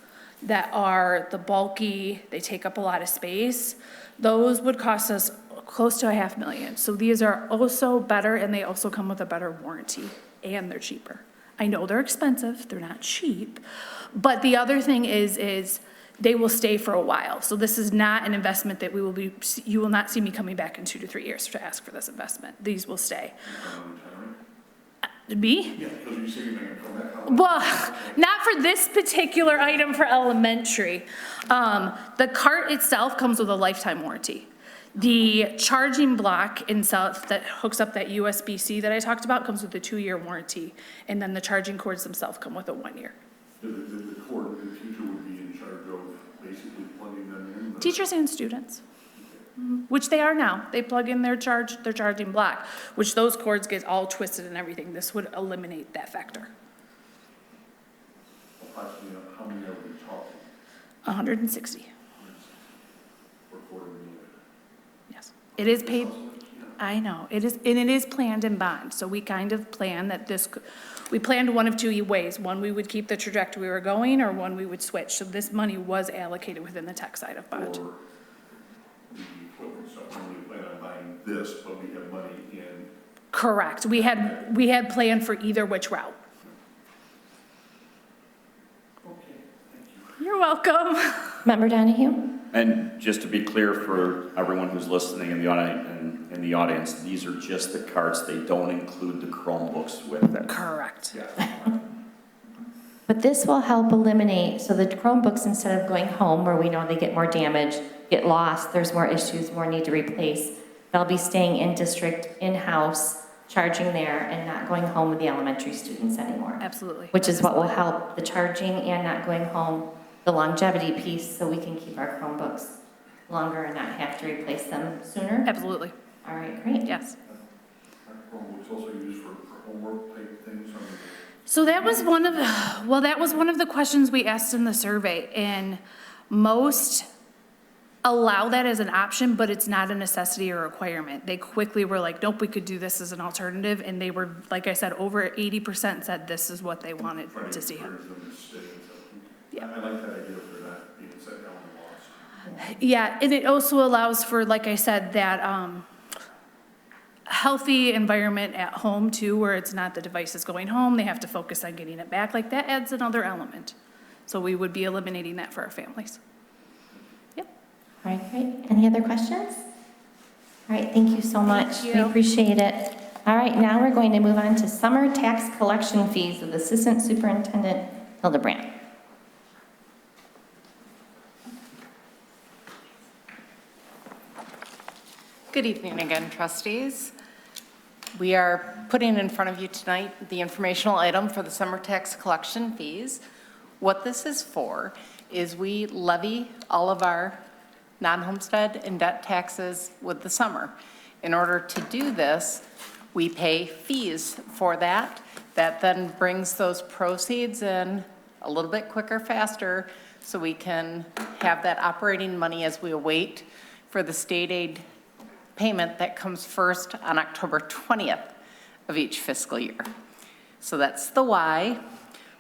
that are the bulky, they take up a lot of space, those would cost us close to $500,000. So these are also better, and they also come with a better warranty, and they're cheaper. I know they're expensive, they're not cheap, but the other thing is they will stay for a while. So this is not an investment that you will not see me coming back in 2 to 3 years to ask for this investment. These will stay. Me? Yeah, because you say you're going to come back. Well, not for this particular item for elementary. The cart itself comes with a lifetime warranty. The charging block itself that hooks up that USB-C that I talked about comes with a 2-year warranty. And then the charging cords themselves come with a 1 year. The cord, the teacher would be in charge of basically plugging them in? Teachers and students, which they are now. They plug in their charging block, which those cords get all twisted and everything. This would eliminate that factor. Approximately, how many are we talking? 160. For $250,000. Yes. It is paid, I know, it is, and it is planned in bond. So we kind of plan that we planned one of 2 ways. One, we would keep the trajectory we were going, or one, we would switch. So this money was allocated within the tech side of bond. Or the equipment, so we plan on buying this, but we have money in. Correct. We had planned for either which route. Okay, thank you. You're welcome. Member Donahue? And just to be clear for everyone who's listening in the audience, these are just the carts. They don't include the Chromebooks with it. Correct. But this will help eliminate, so the Chromebooks, instead of going home where we know they get more damage, get lost, there's more issues, more need to replace, they'll be staying in district, in-house, charging there, and not going home with the elementary students anymore. Absolutely. Which is what will help the charging and not going home, the longevity piece, so we can keep our Chromebooks longer and not have to replace them sooner. Absolutely. All right, great. Yes. Our Chromebooks also used for homework type things. So that was one of the questions we asked in the survey, and most allow that as an option, but it's not a necessity or requirement. They quickly were like, nope, we could do this as an alternative, and they were, like I said, over 80% said this is what they wanted to see. Yeah. I like that idea for that being set down and lost. Yeah, and it also allows for, like I said, that healthy environment at home too, where it's not the device is going home, they have to focus on getting it back. Like that adds another element. So we would be eliminating that for our families. Yep. All right, great. Any other questions? All right, thank you so much. Thank We you. appreciate it. All right, now we're going to move on to summer tax collection fees with Assistant Superintendent Hildebrand. Good evening again, trustees. We are putting in front of you tonight the informational item for the summer tax collection fees. What this is for is we levy all of our non-homestead and debt taxes with the summer. In order to do this, we pay fees for that. That then brings those proceeds in a little bit quicker, faster, so we can have that operating money as we await for the state aid payment that comes first on October 20th of each fiscal year. So that's the why.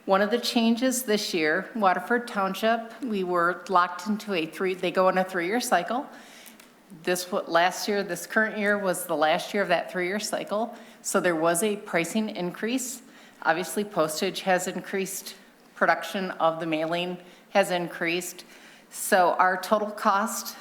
One of the changes this year, Waterford Township, we were locked into they go in a 3-year cycle. This current year was the last year of that 3-year cycle. So there was a pricing increase. Obviously postage has increased, production of the mailing has increased. So our total cost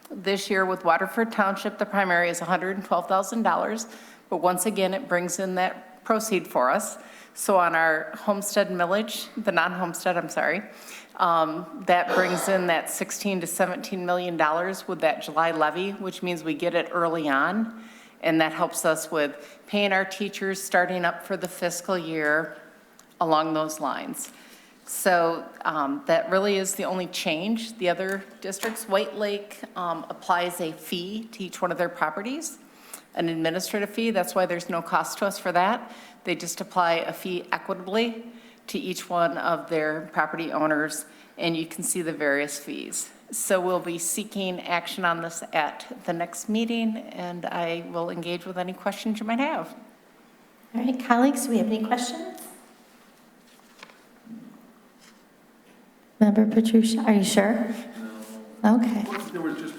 this year with Waterford Township, the primary, is $112,000, but once again, it brings in that proceed for us. So on our homestead millage, the non-homestead, I'm sorry, that brings in that $16 to $17 million with that July levy, which means we get it early on, and that helps us with paying our teachers, starting up for the fiscal year along those lines. So that really is the only change. The other districts, White Lake applies a fee to each one of their properties, an administrative fee. That's why there's no cost to us for that. They just apply a fee equitably to each one of their property owners, and you can see the various fees. So we'll be seeking action on this at the next meeting, and I will engage with any questions you might have. All right, colleagues, do we have any questions? Member Member Petruccia, are you sure? Okay. There was just a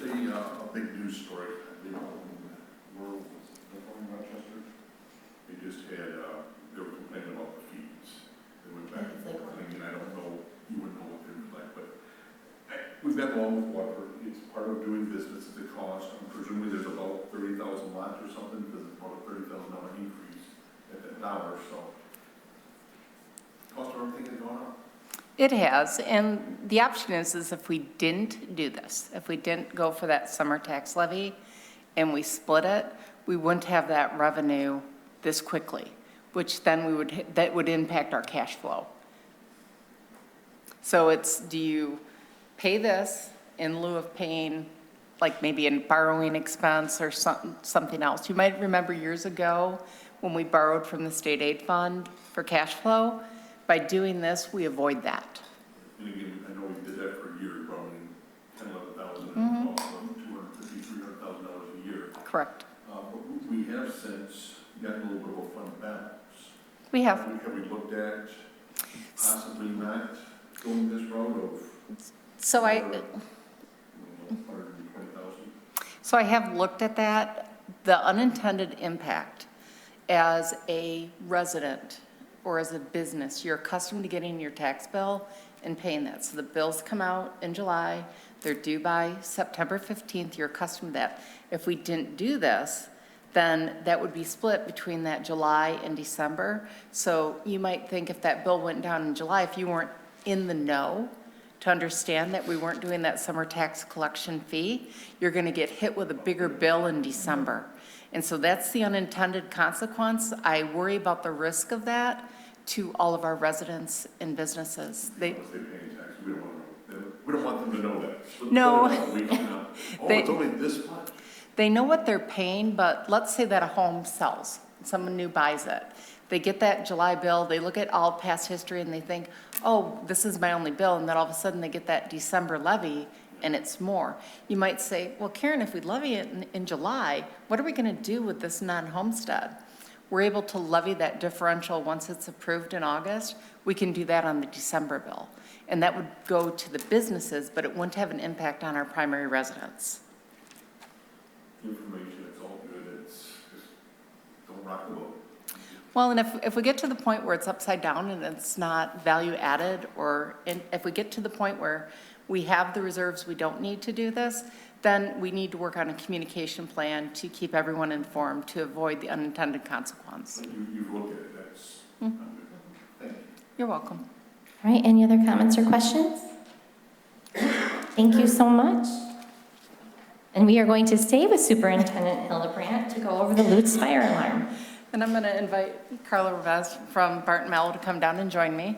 big news story, you know, rural, Rochester. They just had, they were complaining about the fees. They went back and forth, and I don't know, you wouldn't know what they were like, but we've got along with Waterford. It's part of doing business, it's a cost. I'm presuming there's about 30,000 lots or something, because it's about a $30,000 increase at that dollar, so. Cost of everything has gone up. It has, and the option is if we didn't do this, if we didn't go for that summer tax levy and we split it, we wouldn't have that revenue this quickly, which then that would impact our cash flow. So it's, do you pay this in lieu of paying like maybe a borrowing expense or something else? You might remember years ago when we borrowed from the state aid fund for cash flow. By doing this, we avoid that. And again, I know we did that for a year, probably 10, 11,000, and $250,000, $300,000 a year. Correct. But we have since gotten a little bit of a fund balance. We have. Have we looked at possibly not going this route of? So I have looked at that. The unintended impact as a resident or as a business, you're accustomed to getting your tax bill and paying that. So the bills come out in July, they're due by September 15th, you're accustomed to that. If we didn't do this, then that would be split between that July and December. So you might think if that bill went down in July, if you weren't in the know to understand that we weren't doing that summer tax collection fee, you're gonna get hit with a bigger bill in December. And so that's the unintended consequence. I worry about the risk of that to all of our residents and businesses. We don't want them to know that. No. It's only this much. They know what they're paying, but let's say that a home sells, someone new buys it. They get that July bill, they look at all past history and they think, oh, this is my only bill, and then all of a sudden they get that December levy and it's more. You might say, well, Karen, if we levy it in July, what are we gonna do with this non-homestead? We're able to levy that differential once it's approved in August. We can do that on the December bill. And that would go to the businesses, but it wouldn't have an impact on our primary residents. Information, it's all good, it's just, don't rock the boat. Well, and if we get to the point where it's upside down and it's not value added, or if we get to the point where we have the reserves, we don't need to do this, then we need to work on a communication plan to keep everyone informed to avoid the unintended consequence. You've looked at it, that's, Thank you. You're welcome. All right, any other comments or questions? Thank you so much. And we are going to stay with Superintendent Hildebrandt to go over the Lutz fire alarm. And I'm going to invite Carla Rivas from Barton Mallow to come down and join me.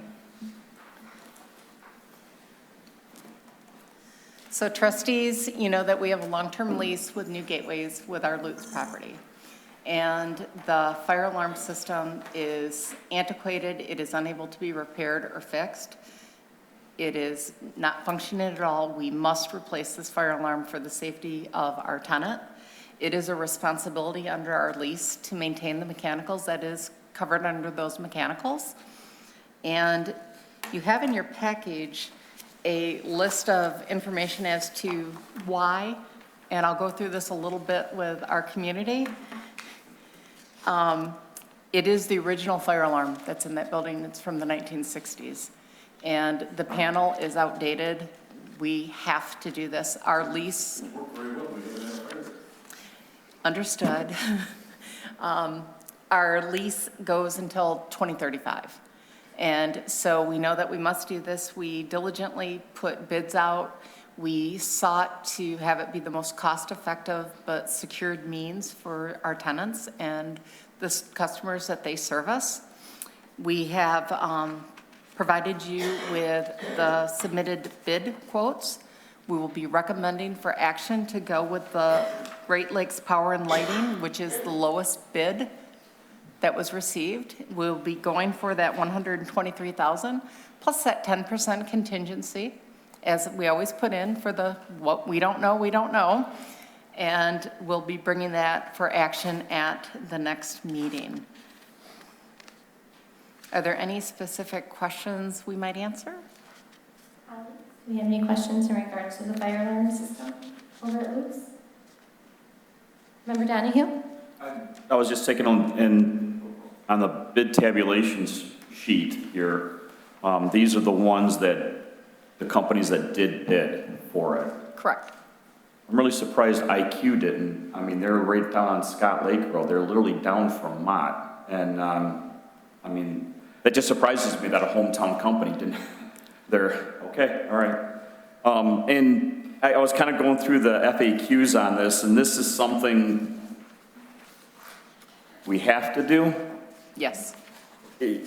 So trustees, you know that we have a long-term lease with New Gateways with our Lutz property. And the fire alarm system is antiquated, it is unable to be repaired or fixed. It is not functioning at all. We must replace this fire alarm for the safety of our tenant. It is a responsibility under our lease to maintain the mechanicals that is covered under those mechanicals. And you have in your package a list of information as to why, and I'll go through this a little bit with our community. It is the original fire alarm that's in that building. It's from the 1960s. And the panel is outdated. We have to do this. Our lease, understood. Our lease goes until 2035. And so we know that we must do this. We diligently put bids out. We sought to have it be the most cost-effective but secured means for our tenants and the customers that they serve us. We have provided you with the submitted bid quotes. We will be recommending for action to go with the Great Lakes Power and Lighting, which is the lowest bid that was received. We'll be going for that $123,000 plus that 10% contingency, as we always put in for the what we don't know. And we'll be bringing that for action at the next meeting. Are there any specific questions we might answer? Do you have any questions in regards to the fire alarm system over at Luke's? Member Donahue? I was just taking on the bid tabulation sheet here. These are the ones that, the companies that did bid for it. Correct. I'm really surprised IQ didn't. I mean, they're right down on Scott Lake Road. They're literally down from Mott. And, I mean, that just surprises me that a hometown company didn't. They're, okay, all right. And I was kind of going through the FAQs on this, and this is something we have to do. Yes. The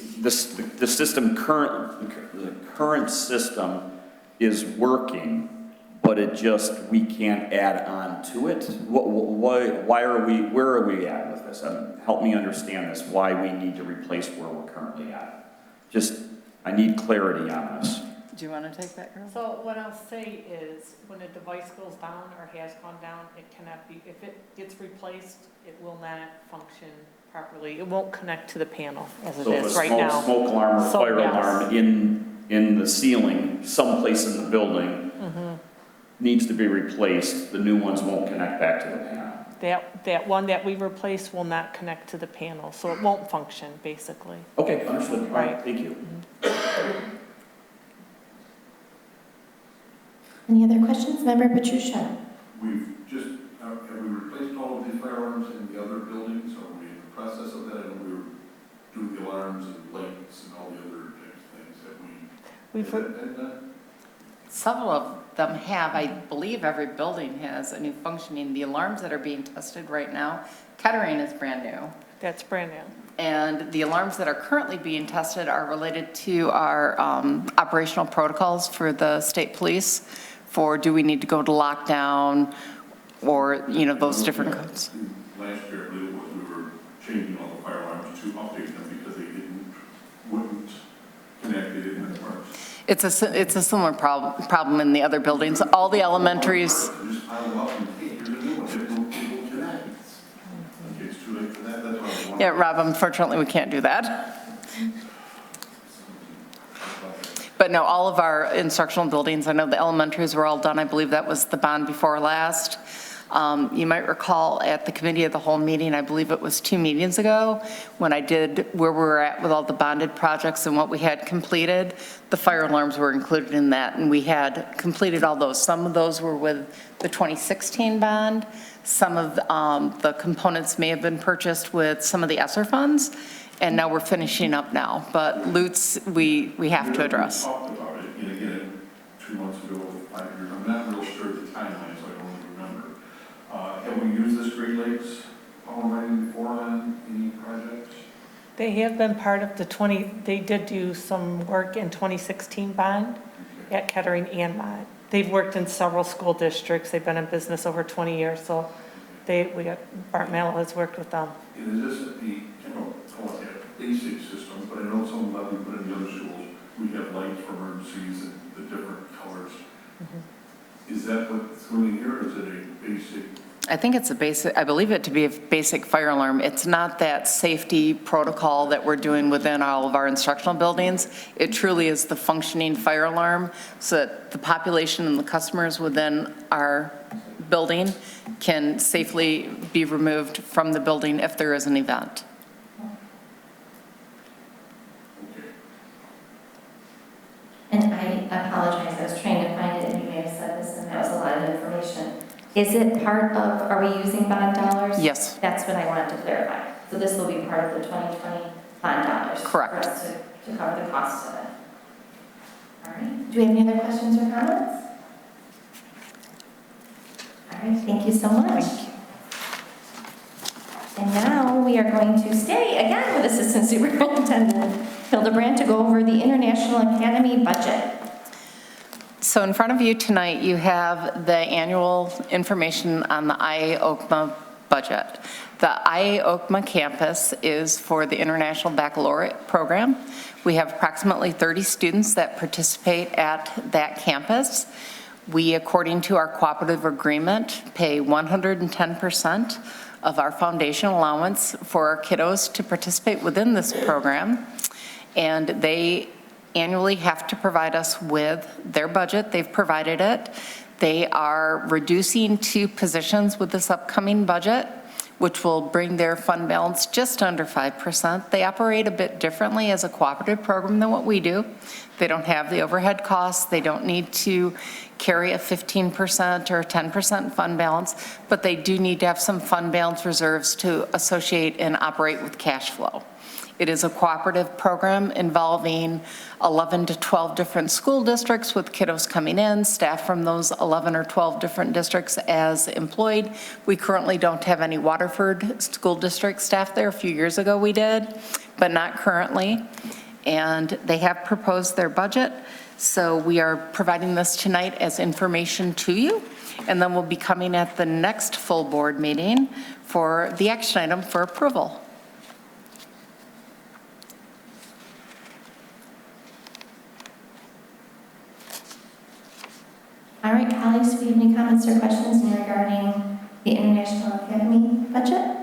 system the current system is working, but it just, we can't add on to it. Why are we, where are we at with this? Help me understand this, why we need to replace where we're currently at. Just, I need clarity on this. Do you want to take that, girl? So what I'll say is, when a device goes down or has gone down, it cannot be, if it gets replaced, it will not function properly. It won't connect to the panel as it is right now. Smoke alarm or So, fire yes. alarm in the ceiling, someplace in the building, needs to be replaced. The new ones won't connect back to the panel. That one that we replaced will not connect to the panel, so it won't function, basically. Okay, understood. All right, thank you. Any other questions? Member Petrucia? We've just, have we replaced all of these fire alarms in the other buildings? Are we in the process of that? I know we were doing the alarms and lights and all the other types of things that We've has that been done? Several of them have. I believe every building has a new functioning. The alarms that are being tested right now, Kettering is brand new. That's brand new. And the alarms that are currently being tested are related to our operational protocols for the state police, for do we need to go to lockdown, or, you know, those different codes. Last year, I believe it was, we were changing all the fire alarms to update them because they wouldn't connect, they didn't work. It's a similar problem in the other buildings. All the elementaries. Just pile them up and, hey, here's a new one, it will connect. Okay, it's too late for that, that's what I want. Yeah, Rob, unfortunately, we can't do that. But no, all of our instructional buildings, I know the elementaries were all done. I believe that was the bond before last. You might recall at the committee of the whole meeting, I believe it was 2 meetings ago, when I did where we were at with all the bonded projects and what we had completed, the fire alarms were included in that, and we had completed all those. Some of those were with the 2016 bond. Some of the components may have been purchased with some of the ESSER funds, and now we're finishing up now. But Lutz, we have to address. We talked about it, and again, 2 months ago, 5 years, I'm not real sure of the timeline, so I don't really remember. Have we used this Great Lakes power line before on any projects? They have been part of the they did do some work in 2016 bond at Kettering and Mott. They've worked in several school districts. They've been in business over 20 years, so Bart Mallow has worked with them. And is this call it a basic system, but I know some of them we put in the other schools, we have lights for emergencies and the different colors. Is that what's going in here, or is it a basic? I think it's a basic, I believe it to be a basic fire alarm. It's not that safety protocol that we're doing within all of our instructional buildings. It truly is the functioning fire alarm so that the population and the customers within our building can safely be removed from the building if there is an event. And I apologize, I was trying to find it, and you may have said this, and that was a lot of information. Is it part of, are we using bond dollars? Yes. That's what I wanted to clarify. So this will be part of the 2020 bond dollars? Correct. For us to cover the cost of it. All right. Do we have any other questions or comments? All right, thank you so much. And now we are going to stay again with Assistant Superintendent Hildebrand to go over the International Academy budget. So in front of you tonight, you have the annual information on the IA-OKMA budget. The IA-OKMA campus is for the International Baccalaureate program. We have approximately 30 students that participate at that campus. We, according to our cooperative agreement, pay 110% of our foundation allowance for our kiddos to participate within this program. And they annually have to provide us with their budget. They've provided it. They are reducing 2 positions with this upcoming budget, which will bring their fund balance just under 5%. They operate a bit differently as a cooperative program than what we do. They don't have the overhead costs. They don't need to carry a 15% or 10% fund balance, but they do need to have some fund balance reserves to associate and operate with cash flow. It is a cooperative program involving 11 to 12 different school districts with kiddos coming in, staff from those 11 or 12 different districts as employed. We currently don't have any Waterford school district staff there. A few years ago we did, but not currently. And they have proposed their budget, so we are providing this tonight as information to you, and then we'll be coming at the next full board meeting for the action item for approval. All right, colleagues, do we have any comments or questions regarding the International Academy budget?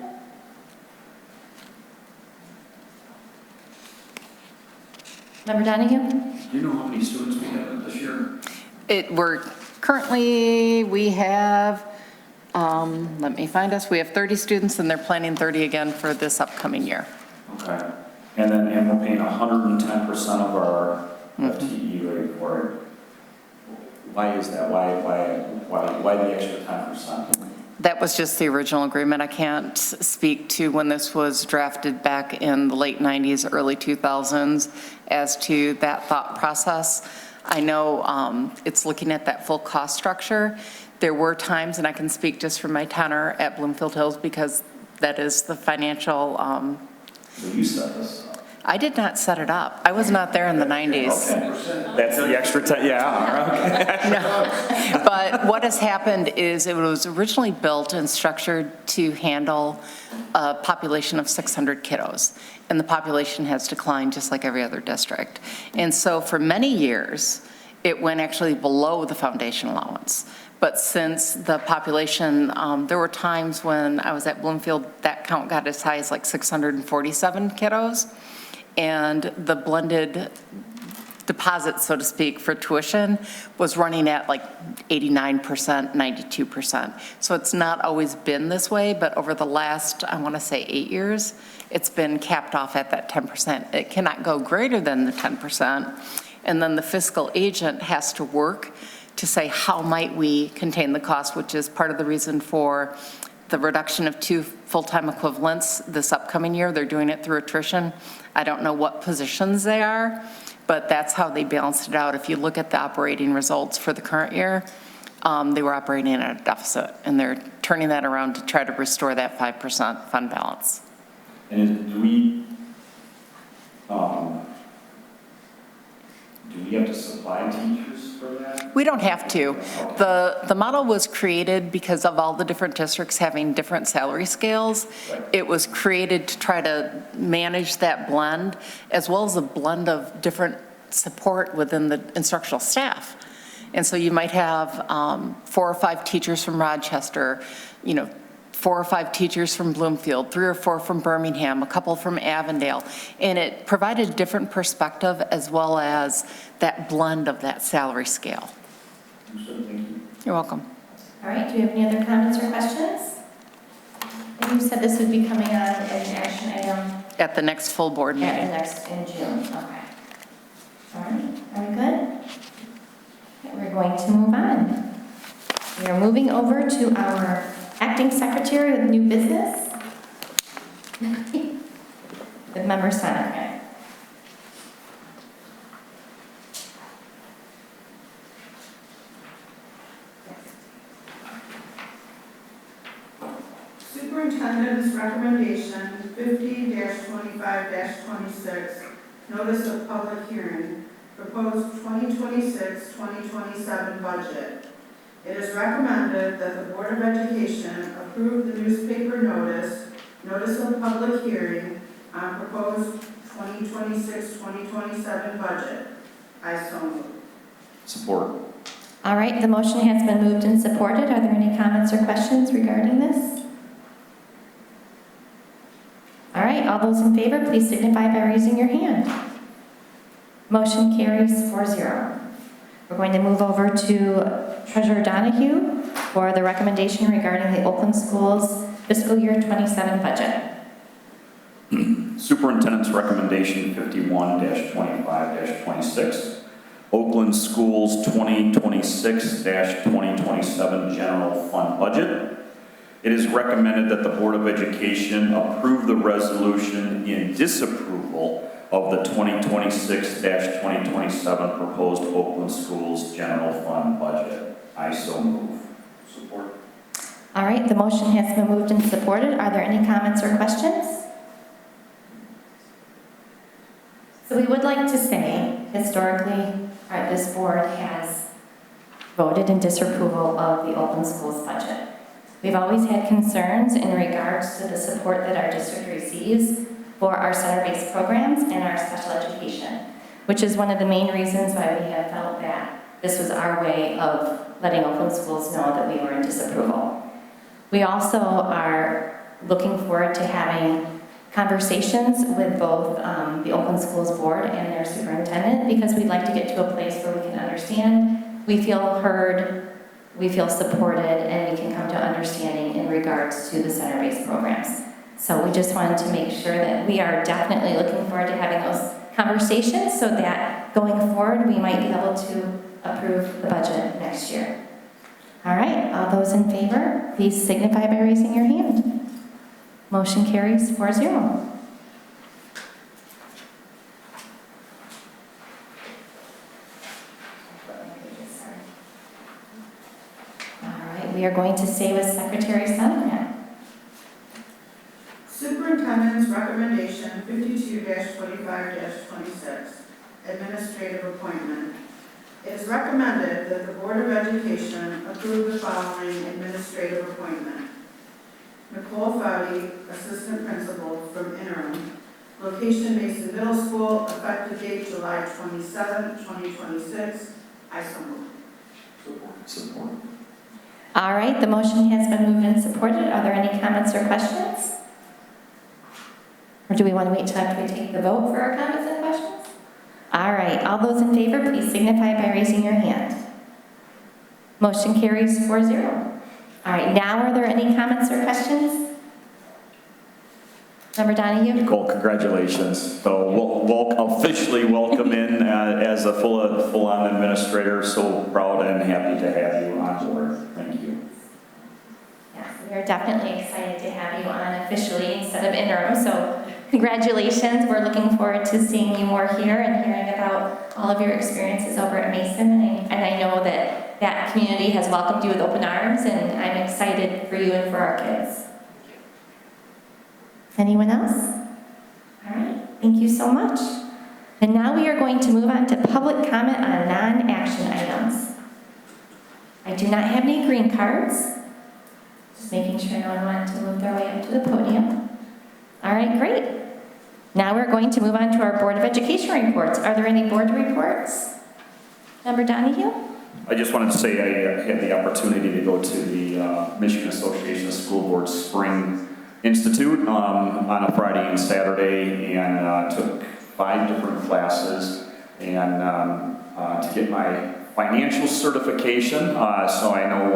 Member Donahue? Do you know how many students we have this year? We have, let me find us, we have 30 students and they're planning 30 again for this upcoming year. Okay. And we're paying 110% of our FTE rate for it. Why is that? Why the extra 10%? That was just the original agreement. I can't speak to when this was drafted back in the late 90s, early 2000s as to that thought process. I know it's looking at that full cost structure. There were times, and I can speak just from my tenure at Bloomfield Hills because that is the financial. So you set this up? I did not set it up. I was not there in the 90s. Okay. That's the extra 10, yeah. Okay. No. But what has happened is it was originally built and structured to handle a population of 600 kiddos. And the population has declined just like every other district. And so for many years, it went actually below the foundation allowance. But since the population, there were times when I was at Bloomfield, that count got as high as like 647 kiddos. And the blended deposit, so to speak, for tuition was running at like 89%, 92%. So it's not always been this way, but over the last, I want to say 8 years, it's been capped off at that 10%. It cannot go greater than the 10%. And then the fiscal agent has to work to say, how might we contain the cost, which is part of the reason for the reduction of 2 full-time equivalents this upcoming year. They're doing it through attrition. I don't know what positions they are, but that's how they balanced it out. If you look at the operating results for the current year, they were operating at a deficit, and they're turning that around to try to restore that 5% fund balance. And do we have to supply teachers for that? We don't have to. The model was created because of all the different districts having different salary scales. It was created to try to manage that blend, as well as a blend of different support within the instructional staff. And so you might have 4 or 5 teachers from Rochester, 4 or 5 teachers from Bloomfield, 3 or 4 from Birmingham, a couple from Avondale, and it provided a different perspective as well as that blend of that salary scale. You're welcome. All right, do you have any other comments or questions? And you said this would be coming on as an action item? At the next full board meeting. In June, okay. All right, are we good? Okay, we're going to move on. We are moving over to our acting secretary with new business. With Member Seneca. Superintendent's recommendation 50-25-26, notice of public hearing, proposed 2026-2027 budget. It is recommended that the Board of Education approve the newspaper notice of public hearing on proposed 2026-2027 budget. I so move. Support. All right, the motion has been moved and supported. Are there any comments or questions regarding this? All right, all those in favor, please signify by raising your hand. Motion carries 4-0. We're going to move over to Treasurer Donahue for the recommendation regarding the Oakland Schools fiscal year 27 budget. Superintendent's recommendation 51-25-26. Oakland Schools 2026-2027 general fund budget. It is recommended that the Board of Education approve the resolution in disapproval of the 2026-2027 proposed Oakland Schools general fund budget. I so move. Support. All right, the motion has been moved and supported. Are there any comments or questions? So we would like to say, historically, this board has voted in disapproval of the Oakland Schools budget. We've always had concerns in regards to the support that our district receives for our center-based programs and our special education, which is one of the main reasons why we have felt that this was our way of letting Oakland Schools know that we were in disapproval. We also are looking forward to having conversations with both the Oakland Schools Board and their superintendent, because we'd like to get to a place where we can understand, we feel heard, we feel supported, and we can come to understanding in regards to the center-based programs. So we just wanted to make sure that we are definitely looking forward to having those conversations so that going forward, we might be able to approve the budget next year. All right, all those in favor, please signify by raising your hand. Motion carries 4-0. We are going to stay with Secretary Sunland. Superintendent's recommendation 52-25-26, administrative appointment. It is recommended that the Board of Education approve the following administrative appointment. Nicole Fowdy, Assistant Principal from interim, location Mason Middle School, effective date July 27, 2026. I so move. Support. All right, the motion has been moved and supported. Are there any comments or questions? Or do we want to wait till after we take the vote for our comments and questions? All right, all those in favor, please signify by raising your hand. Motion carries 4-0. All right, now are there any comments or questions? Member Donahue? Nicole, congratulations. So we'll officially welcome in as a full-on administrator. So proud and happy to have you on board. Thank you. Yes, we are definitely excited to have you on officially instead of interim. So congratulations. We're looking forward to seeing you more here and hearing about all of your experiences over at Mason. And I know that that community has welcomed you with open arms, and I'm excited for you and for our kids. Anyone else? All right, thank you so much. And now we are going to move on to public comment on non-action items. I do not have any green cards. Just making sure no one wanted to move their way up to the podium. All right, great. Now we're going to move on to our Board of Education reports. Are there any board reports? Member Donahue? I just wanted to say I had the opportunity to go to the Michigan Association of School Boards Spring Institute on a Friday and Saturday, and took 5 different classes and to get my financial certification, so I know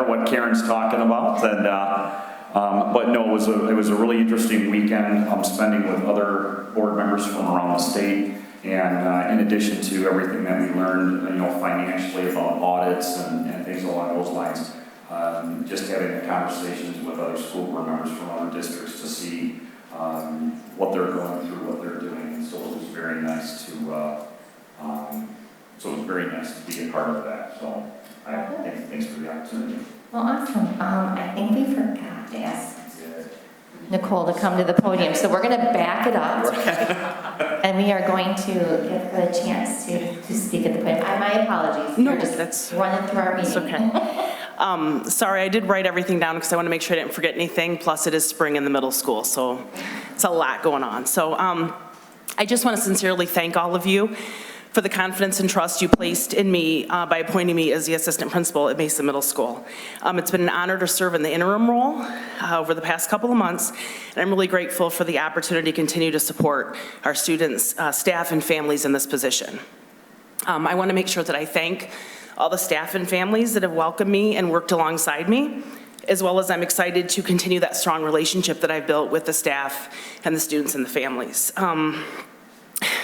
what Karen's talking about. And but no, it was a really interesting weekend. I'm spending with other board members from around the state, and in addition to everything that we learned, financially about audits and things along those lines. Just having the conversations with other school board members from other districts to see what they're going through, what they're doing. So it was very nice to be a part of that. So thanks for the opportunity. Well, awesome. I think we forgot to ask Nicole to come to the podium, so we're going to back it up, and we are going to give her a chance to speak at the podium. My apologies. No, You're just that's running through our meeting. It's okay. Sorry, I did write everything down because I want to make sure I didn't forget anything. Plus, it is spring in the middle school, so it's a lot going on. So I just want to sincerely thank all of you for the confidence and trust you placed in me by appointing me as the assistant principal at Mason Middle School. It's been an honor to serve in the interim role over the past couple of months, and I'm really grateful for the opportunity to continue to support our students, staff, and families in this position. I want to make sure that I thank all the staff and families that have welcomed me and worked alongside me, as well as I'm excited to continue that strong relationship that I've built with the staff and the students and the families.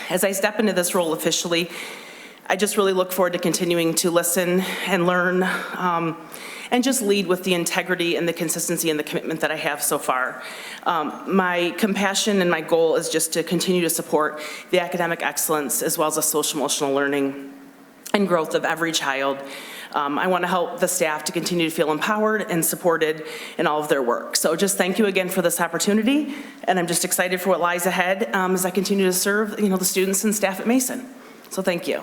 As I step into this role officially, I just really look forward to continuing to listen and learn and just lead with the integrity and the consistency and the commitment that I have so far. My compassion and my goal is just to continue to support the academic excellence as well as the social emotional learning and growth of every child. I want to help the staff to continue to feel empowered and supported in all of their work. So just thank you again for this opportunity, and I'm just excited for what lies ahead as I continue to serve, the students and staff at Mason. So thank you.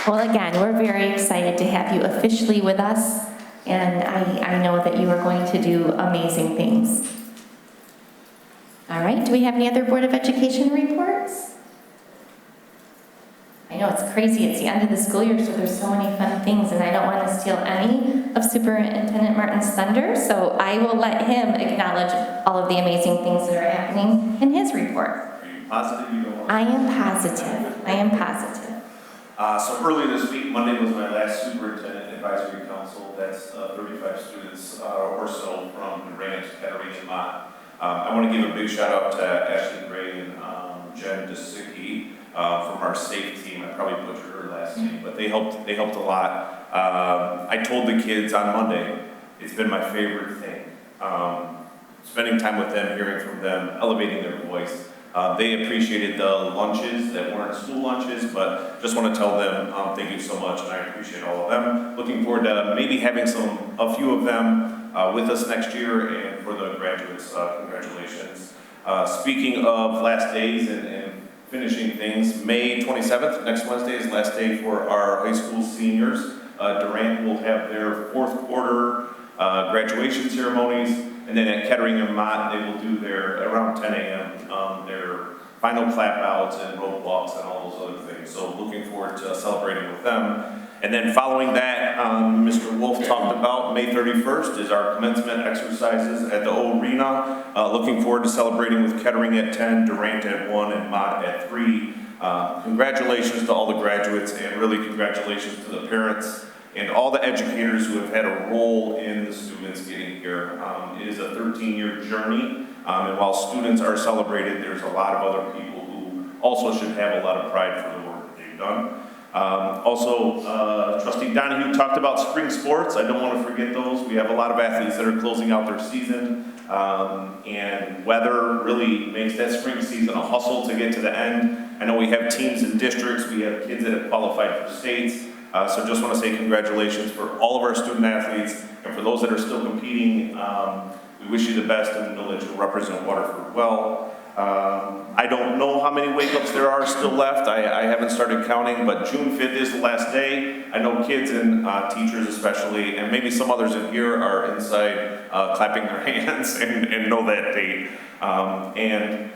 Well, again, we're very excited to have you officially with us, and I know that you are going to do amazing things. All right, do we have any other Board of Education reports? I know it's crazy, it's the end of the school year, so there's so many fun things, and I don't want to steal any of Superintendent Martin's thunder, so I will let him acknowledge all of the amazing things that are happening in his report. Are you positive you don't want to? I am positive. I am positive. So early this week, Monday was my last Superintendent Advisory Council. That's 35 students or so from Durant, Kettering, and Mott. I want to give a big shout out to Ashley Gray and Jen DeSicki from our SAFE team. I probably butchered her last name, but they helped a lot. I told the kids on Monday, it's been my favorite thing. Spending time with them, hearing from them, elevating their voice. They appreciated the lunches that weren't school lunches, but just want to tell them thank you so much, and I appreciate all of them. Looking forward to maybe having a few of them with us next year, and for the graduates, congratulations. Speaking of last days and finishing things, May 27th, next Wednesday, is last day for our high school seniors. Durant will have their fourth quarter graduation ceremonies, and then at Kettering and Mott, they will do their, around 10 a.m., their final clap outs and rope walks and all those other things. So looking forward to celebrating with them. And then following that, Mr. Wolf talked about May 31st is our commencement exercises at the O Arena. Looking forward to celebrating with Kettering at 10, Durant at 1, and Mott at 3. Congratulations to all the graduates, and really congratulations to the parents and all the educators who have had a role in the students getting here. It is a 13-year journey, and while students are celebrated, there's a lot of other people who also should have a lot of pride for the work that they've done. Trustee Donahue talked about spring sports. I don't want to forget those. We have a lot of athletes that are closing out their season, and weather really makes that spring season a hustle to get to the end. I know we have teams in districts, we have kids that have qualified for states, so just want to say congratulations for all of our student athletes, and for those that are still competing, we wish you the best and know that you'll represent Waterford well. I don't know how many wake-ups there are still left. I haven't started counting, but June 5th is the last day. I know kids and teachers especially, and maybe some others in here are inside clapping their hands and know that date. And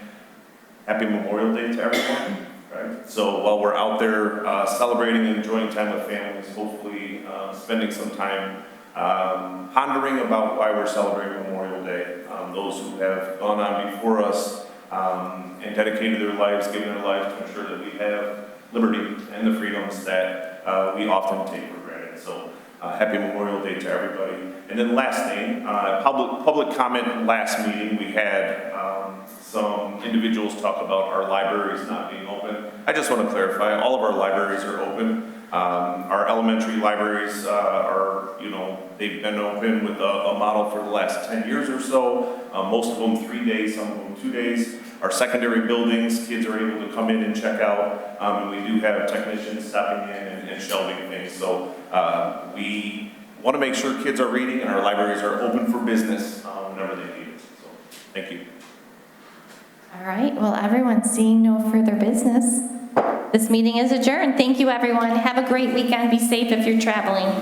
happy Memorial Day to everyone. Right? So while we're out there celebrating and enjoying time with families, hopefully spending some time pondering about why we're celebrating Memorial Day. Those who have gone on before us and dedicated their lives, given their lives to ensure that we have liberty and the freedoms that we often take for granted. So happy Memorial Day to everybody. And then last thing, public comment last meeting, we had some individuals talk about our libraries not being open. I just want to clarify, all of our libraries are open. Our elementary libraries are, they've been open with a model for the last 10 years or so. Most of them 3 days, some of them 2 days. Our secondary buildings, kids are able to come in and check out, and we do have technicians stopping in and shelving things. So we want to make sure kids are reading and our libraries are open for business whenever they need it. So thank you. All right, well, everyone, seeing no further business, this meeting is adjourned. Thank you, everyone. Have a great weekend. Be safe if you're traveling.